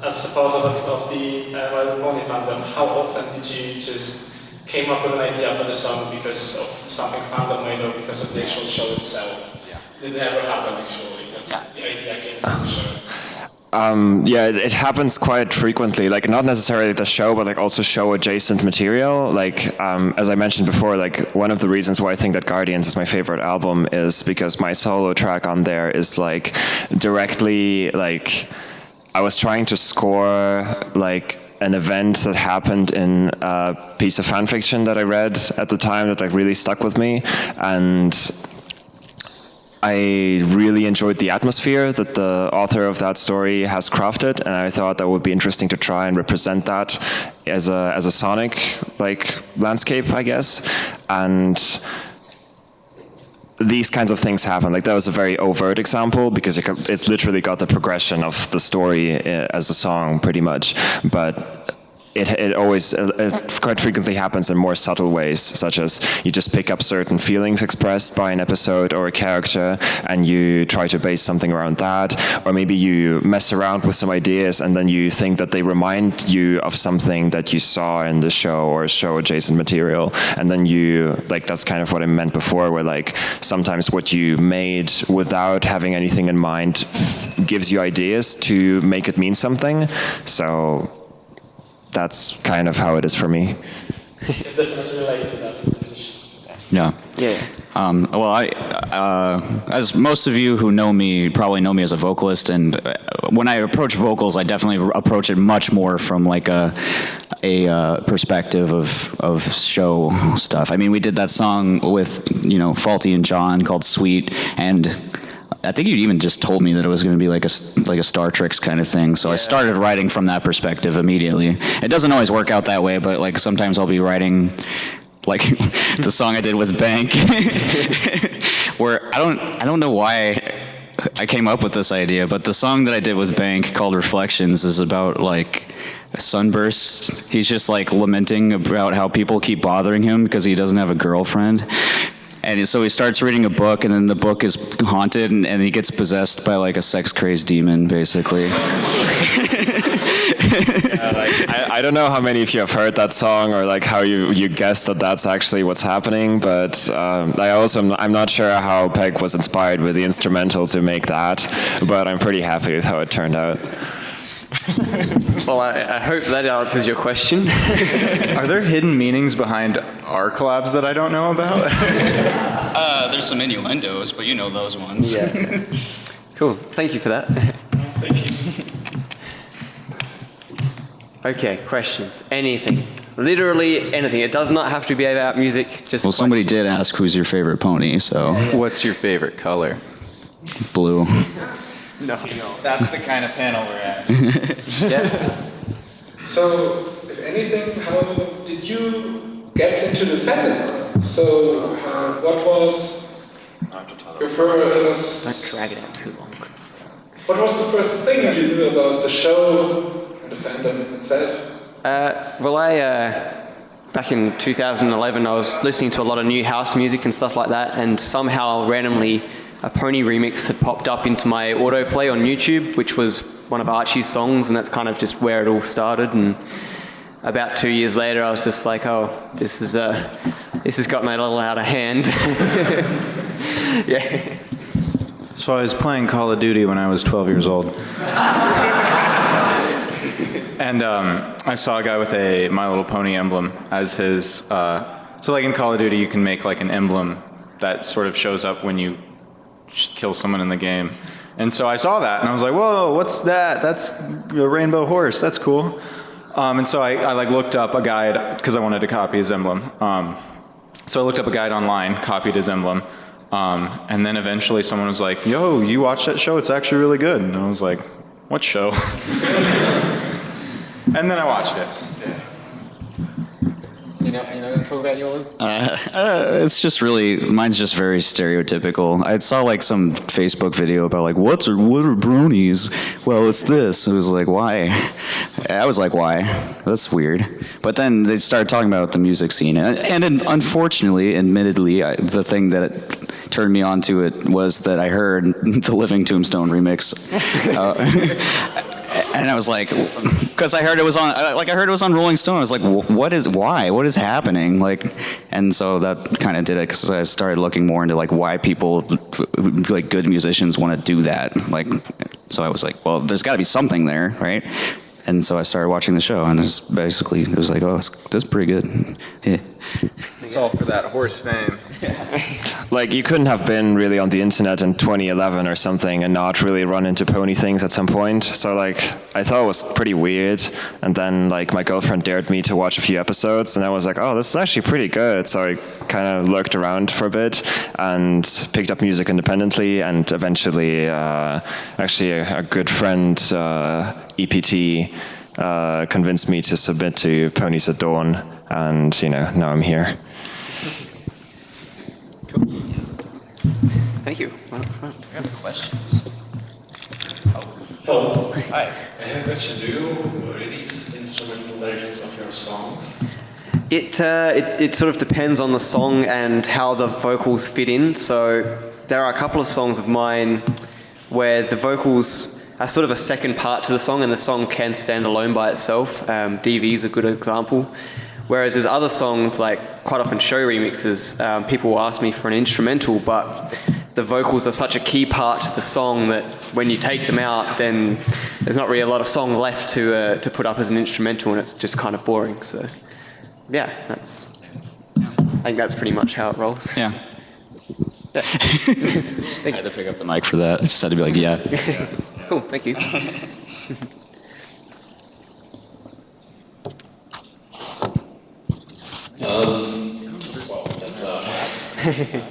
As a part of the Pony fandom, how often did you just came up with an idea for the song because of something fandom made or because of the actual show itself? Yeah. Did it ever happen actually? Yeah. The idea came from the show. Yeah, it happens quite frequently. Like not necessarily the show, but like also show adjacent material. Like as I mentioned before, like one of the reasons why I think that Guardians is my favorite album is because my solo track on there is like directly like. I was trying to score like an event that happened in a piece of fan fiction that I read at the time that like really stuck with me, and I really enjoyed the atmosphere that the author of that story has crafted, and I thought that would be interesting to try and represent that as a sonic like landscape, I guess, and these kinds of things happen. Like that was a very overt example because it's literally got the progression of the story as a song pretty much, but it always quite frequently happens in more subtle ways, such as you just pick up certain feelings expressed by an episode or a character and you try to base something around that, or maybe you mess around with some ideas and then you think that they remind you of something that you saw in the show or show adjacent material, and then you like that's kind of what I meant before, where like sometimes what you made without having anything in mind gives you ideas to make it mean something. So that's kind of how it is for me. It's definitely related to that. Yeah. Yeah. Well, as most of you who know me probably know me as a vocalist, and when I approach vocals, I definitely approach it much more from like a perspective of show stuff. I mean, we did that song with Faulty and John called "Sweet," and I think you even just told me that it was going to be like a Star Treks kind of thing. So I started writing from that perspective immediately. It doesn't always work out that way, but like sometimes I'll be writing like the song I did with Bank, where I don't know why I came up with this idea, but the song that I did with Bank called Reflections is about like a sunburst. He's just like lamenting about how people keep bothering him because he doesn't have a girlfriend. And so he starts reading a book, and then the book is haunted, and he gets possessed by like a sex-crazed demon, basically. I don't know how many of you have heard that song or like how you guessed that that's actually what's happening, but I'm not sure how Peg was inspired with the instrumental to make that, but I'm pretty happy with how it turned out. Well, I hope that answers your question. Are there hidden meanings behind our collabs that I don't know about? There's some innuendos, but you know those ones. Yeah. Cool. Thank you for that. Thank you. Okay, questions? Anything? Literally anything. It does not have to be about music. Just well, somebody did ask who's your favorite pony, so. What's your favorite color? Blue. No. That's the kind of panel we're at. Yeah. So, if anything, how did you get into the fandom? So, what was your first... Don't drag it out too long. What was the first thing you knew about the show and the fandom itself? Back in 2011, I was listening to a lot of new house music and stuff like that, and somehow randomly a Pony remix had popped up into my autoplay on YouTube, which was one of Archie's songs, and that's kind of just where it all started. And about 2 years later, I was just like, oh, this has gotten a little out of hand. Yeah. So I was playing Call of Duty when I was 12 years old. And I saw a guy with a My Little Pony emblem as his... so like in Call of Duty, you can make like an emblem that sort of shows up when you kill someone in the game. And so I saw that, and I was like, whoa, what's that? That's a rainbow horse. That's cool. And so I like looked up a guide, because I wanted to copy his emblem. So I looked up a guide online, copied his emblem, and then eventually someone was like, yo, you watched that show? It's actually really good. And I was like, what show? And then I watched it. You know, gonna talk about yours? It's just really, mine's just very stereotypical. I saw like some Facebook video about like, what are bronies? Well, it's this. It was like, why? I was like, why? That's weird. But then they started talking about the music scene. And unfortunately, admittedly, the thing that turned me on to it was that I heard the Living Tombstone remix. And I was like, because I heard it was on Rolling Stone. I was like, why? What is happening? Like, and so that kind of did it, because I started looking more into like why people, like good musicians, want to do that. Like, so I was like, well, there's got to be something there, right? And so I started watching the show, and it was like, oh, that's pretty good. Yeah. It's all for that horse fame. Like, you couldn't have been really on the internet in 2011 or something and not really run into pony things at some point. So, like, I thought it was pretty weird. And then, like, my girlfriend dared me to watch a few episodes, and I was like, oh, this is actually pretty good. So I kind of lurked around for a bit and picked up music independently, and eventually, actually, a good friend, EPT, convinced me to submit to Ponies at Dawn, and, you know, now I'm here. Thank you. We have questions. Tom. Hi. I have a question. Do you release instrumental versions of your songs? It sort of depends on the song and how the vocals fit in. So there are a couple of songs of mine where the vocals are sort of a second part to the song, and the song can stand alone by itself. DV is a good example. Whereas there's other songs, like quite often show remixes, people will ask me for an instrumental, but the vocals are such a key part to the song that when you take them out, then there's not really a lot of song left to put up as an instrumental, and it's just kind of boring. So, yeah, I think that's pretty much how it rolls. Yeah. I had to pick up the mic for that. I just had to be like, yeah. Cool, thank you.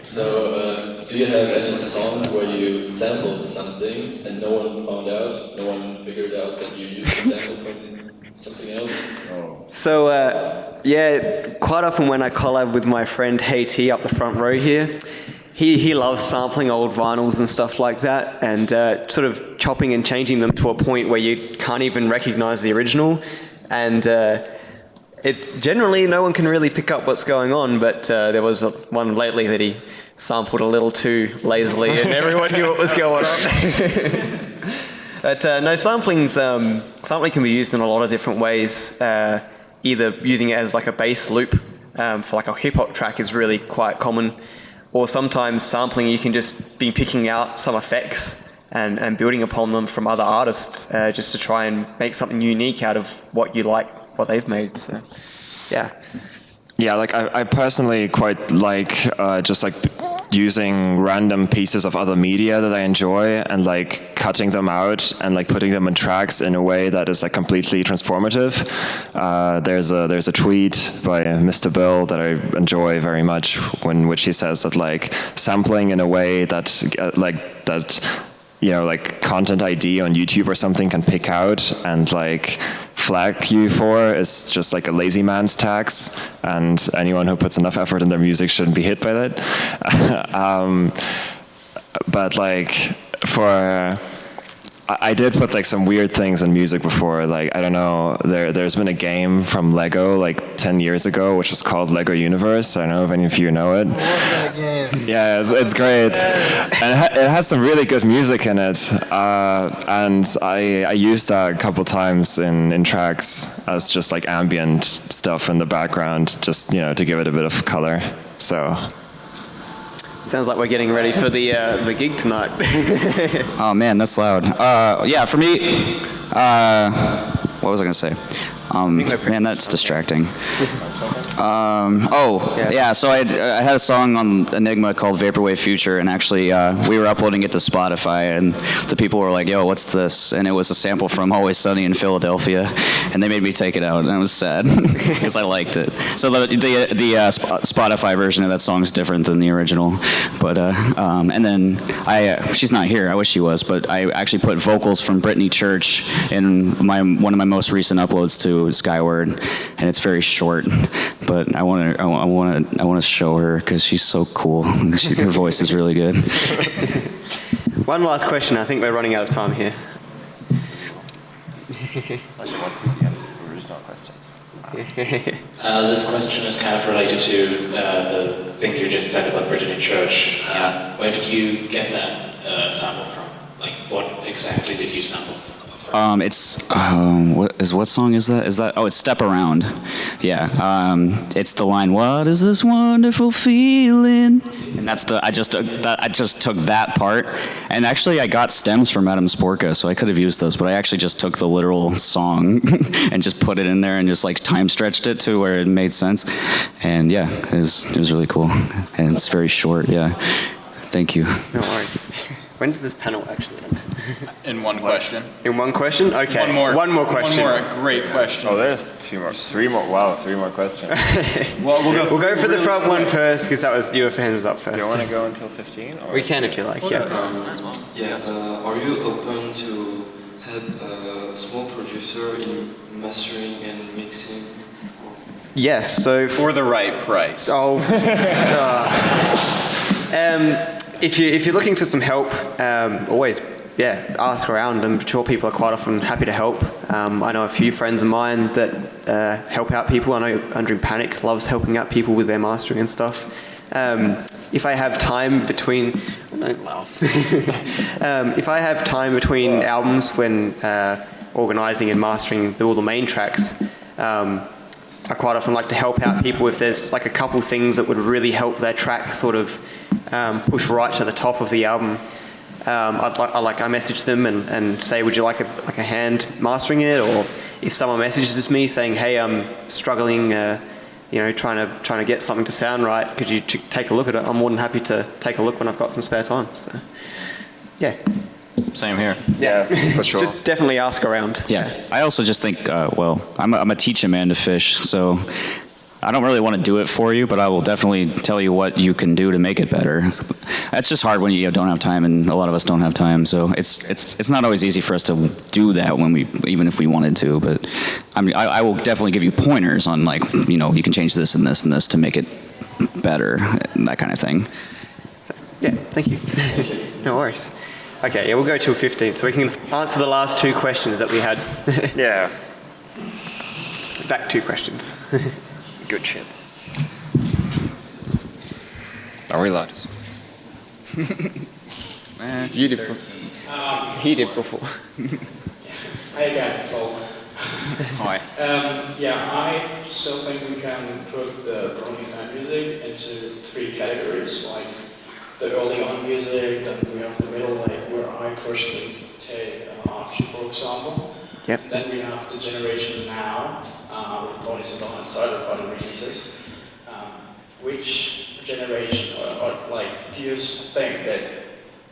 So, do you have any songs where you sampled something and no one found out, no one figured out that you used a sample from something else? So, yeah, quite often when I collab with my friend Hey T up the front row here, he loves sampling old vinyls and stuff like that, and sort of chopping and changing them to a point where you can't even recognize the original. And it's generally no one can really pick up what's going on, but there was one lately that he sampled a little too lazily, and everyone knew what was going on. But no, sampling can be used in a lot of different ways. Either using it as like a bass loop for like a hip hop track is really quite common, or sometimes sampling you can just be picking out some effects and building upon them from other artists just to try and make something unique out of what you like, what they've made. So, yeah. Yeah, like I personally quite like just like using random pieces of other media that I enjoy and like cutting them out and like putting them in tracks in a way that is like completely transformative. There's a tweet by Mr. Bill that I enjoy very much, in which he says that like sampling in a way that you know, like Content ID on YouTube or something can pick out and like flag you for is just like a lazy man's tax, and anyone who puts enough effort in their music shouldn't be hit by that. But like I did put like some weird things in music before. Like, I don't know, there's been a game from Lego like 10 years ago which was called Lego Universe. I don't know if any of you know it. I love that game. Yeah, it's great. Yes. And it has some really good music in it. And I used that a couple times in tracks as just like ambient stuff in the background, just, you know, to give it a bit of color. So Sounds like we're getting ready for the gig tonight. Oh man, that's loud. Yeah, for me, what was I gonna say? Man, that's distracting. So I had a song on Enigma called Vaporwave Future, and actually we were uploading it to Spotify, and the people were like, "Yo, what's this?" And it was a sample from Always Sunny in Philadelphia, and they made me take it out, and I was sad because I liked it. So the Spotify version of that song is different than the original, but and then she's not here. I wish she was, but I actually put vocals from Brittany Church in one of my most recent uploads to Skyward, and it's very short, but I want to show her because she's so cool. Her voice is really good. One last question. I think we're running out of time here. I should want to the end of the original questions. This question is kind of related to the thing you just said about Brittany Church. Where did you get that sample from? Like, what exactly did you sample from? What song is that? It's Step Around. Yeah. It's the line, "What is this wonderful feeling?" And I just took that part. And actually I got stems from Adam Sporka, so I could have used those, but I actually just took the literal song and just put it in there and just like time stretched it to where it made sense. And yeah, it was really cool. And it's very short, yeah. Thank you. No worries. When does this panel actually end? In one question. In one question? Okay. One more question. One more, a great question. Oh, there's 2 more. 3 more. Wow, 3 more questions. Well, we'll go for the front one first, because that was your hand was up first. Do you want to go until 15? We can if you like, yeah. Are you open to help a small producer in mastering and mixing? Yes, so... For the right price. Oh. If you're looking for some help, always, ask around. I'm sure people are quite often happy to help. I know a few friends of mine that help out people. I know Andrew Panic loves helping out people with their mastering and stuff. If I have time between... Don't laugh. If I have time between albums when organising and mastering all the main tracks, I quite often like to help out people if there's like a couple things that would really help their track sort of push right to the top of the album. I message them and say, would you like a hand mastering it? Or if someone messages me saying, hey, I'm struggling, trying to get something to sound right, could you take a look at it? I'm more than happy to take a look when I've got some spare time. So, yeah. Same here. Yeah, for sure. Just definitely ask around. Yeah, I also just think, I'm a teach a man to fish, so I don't really want to do it for you, but I will definitely tell you what you can do to make it better. It's just hard when you don't have time, and a lot of us don't have time, so it's not always easy for us to do that even if we wanted to. But I will definitely give you pointers on you can change this and this and this to make it better, that kind of thing. Yeah, thank you. No worries. Okay, yeah, we'll go till 15, so we can answer the last 2 questions that we had. Yeah. Back 2 questions. Good shit. Are we allowed to? You did before. He did before. Hi again, Paul. Hi. I still think we can put the Pony fan music into 3 categories, like the early on music, then we have the middle, like where I personally take Archie, for example. Yep. Then we have the generation now, with Ponies At Dawn and Silent Body releases. Which generation, or do you think that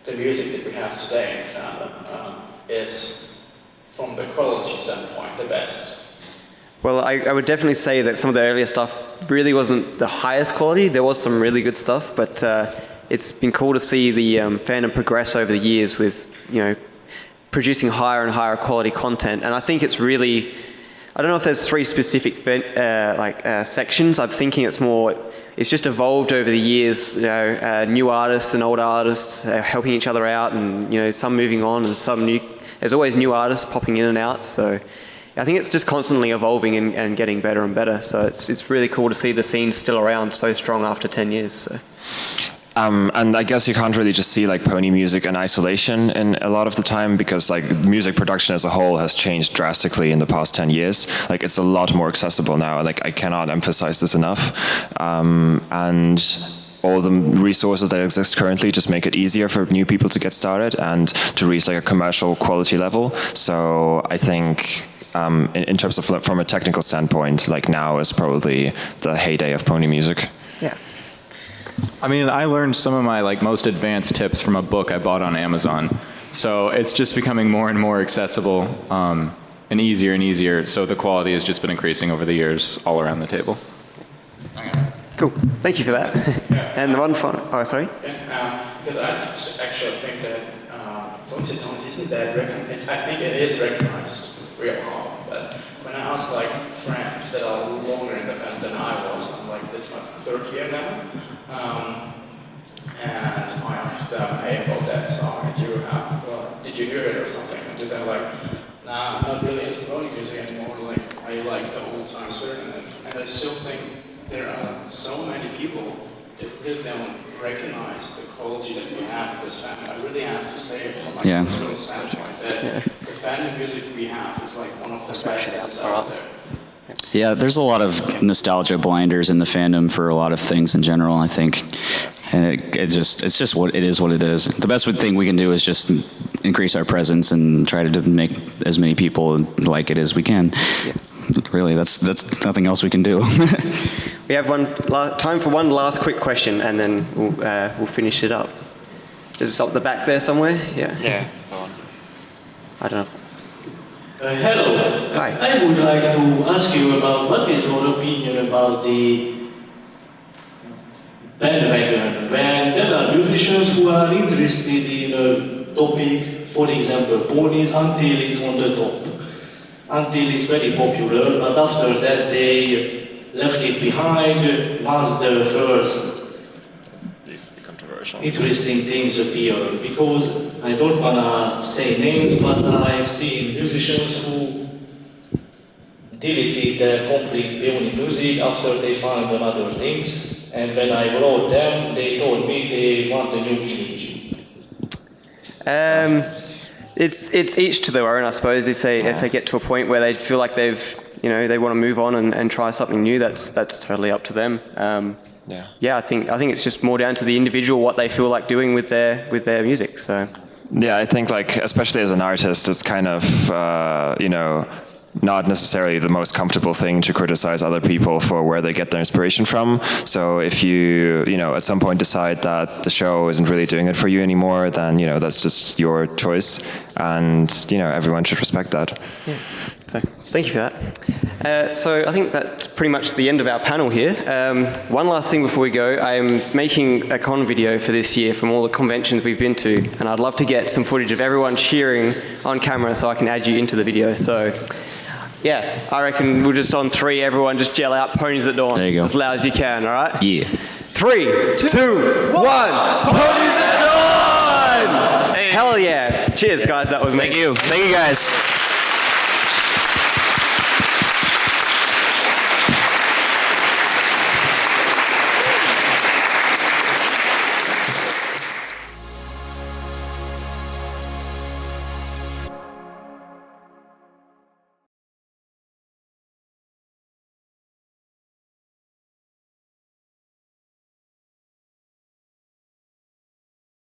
the music that we have today in fandom is, from the quality standpoint, the best? Well, I would definitely say that some of the earlier stuff really wasn't the highest quality. There was some really good stuff, but it's been cool to see the fandom progress over the years with, producing higher and higher quality content. And I think it's really, I don't know if there's 3 specific sections. I'm thinking it's just evolved over the years, new artists and old artists helping each other out, and some moving on and some new. There's always new artists popping in and out, so I think it's just constantly evolving and getting better and better. So it's really cool to see the scene still around so strong after 10 years. So. And I guess you can't really just see pony music in isolation in a lot of the time, because music production as a whole has changed drastically in the past 10 years. It's a lot more accessible now. I cannot emphasize this enough. And all the resources that exist currently just make it easier for new people to get started and to reach like a commercial quality level. So I think in terms of from a technical standpoint, like now is probably the heyday of pony music. Yeah. I mean, I learned some of my like most advanced tips from a book I bought on Amazon. So it's just becoming more and more accessible and easier. So the quality has just been increasing over the years all around the table. Cool. Thank you for that. And the one final. Oh, sorry. Because I actually think that Ponies At Dawn isn't that recognized. I think it is recognized real hard. But when I ask like friends that are longer in the band than I was, I'm like, it's my third year now. And I asked them, hey, about that song, did you hear it or something? And they're like, nah, I'm not really into pony music anymore. Like, I like the old times version. And I still think there are so many people that really don't recognize the quality that we have for this fandom. I really have to say it from my personal standpoint that the fandom music we have is like one of the best that's out there. Yeah, there's a lot of nostalgia blinders in the fandom for a lot of things in general, I think. And it's just what it is what it is. The best thing we can do is just increase our presence and try to make as many people like it as we can. Yeah. Really, that's nothing else we can do. We have time for one last quick question, and then we'll finish it up. Is it up the back there somewhere? Yeah. Yeah, go on. I don't know. Hello. Hi. I would like to ask you about what is your opinion about the bandwagon when there are musicians who are interested in a topic, for example, ponies, until it's on the top, until it's very popular, but after that they left it behind once the first interesting things appear. Because I don't want to say names, but I've seen musicians who deleted their complete pony music after they found other things, and when I wrote them, they told me they want a new image. It's each to their own, I suppose. If they get to a point where they feel like they want to move on and try something new, that's totally up to them. Yeah, I think it's just more down to the individual what they feel like doing with their music. So. Yeah, I think like especially as an artist, it's kind of not necessarily the most comfortable thing to criticize other people for where they get their inspiration from. So if you at some point decide that the show isn't really doing it for you anymore, then that's just your choice, and everyone should respect that. Yeah. So, thank you for that. So I think that's pretty much the end of our panel here. One last thing before we go, I am making a con video for this year from all the conventions we've been to, and I'd love to get some footage of everyone cheering on camera so I can add you into the video. So yeah, I reckon we'll just on 3, everyone just yell out Ponies At Dawn. There you go. As loud as you can, all right? Yeah. 3, 2, 1, Ponies At Dawn! Hey. Hell yeah. Cheers, guys. That was me. Thank you. Thank you, guys.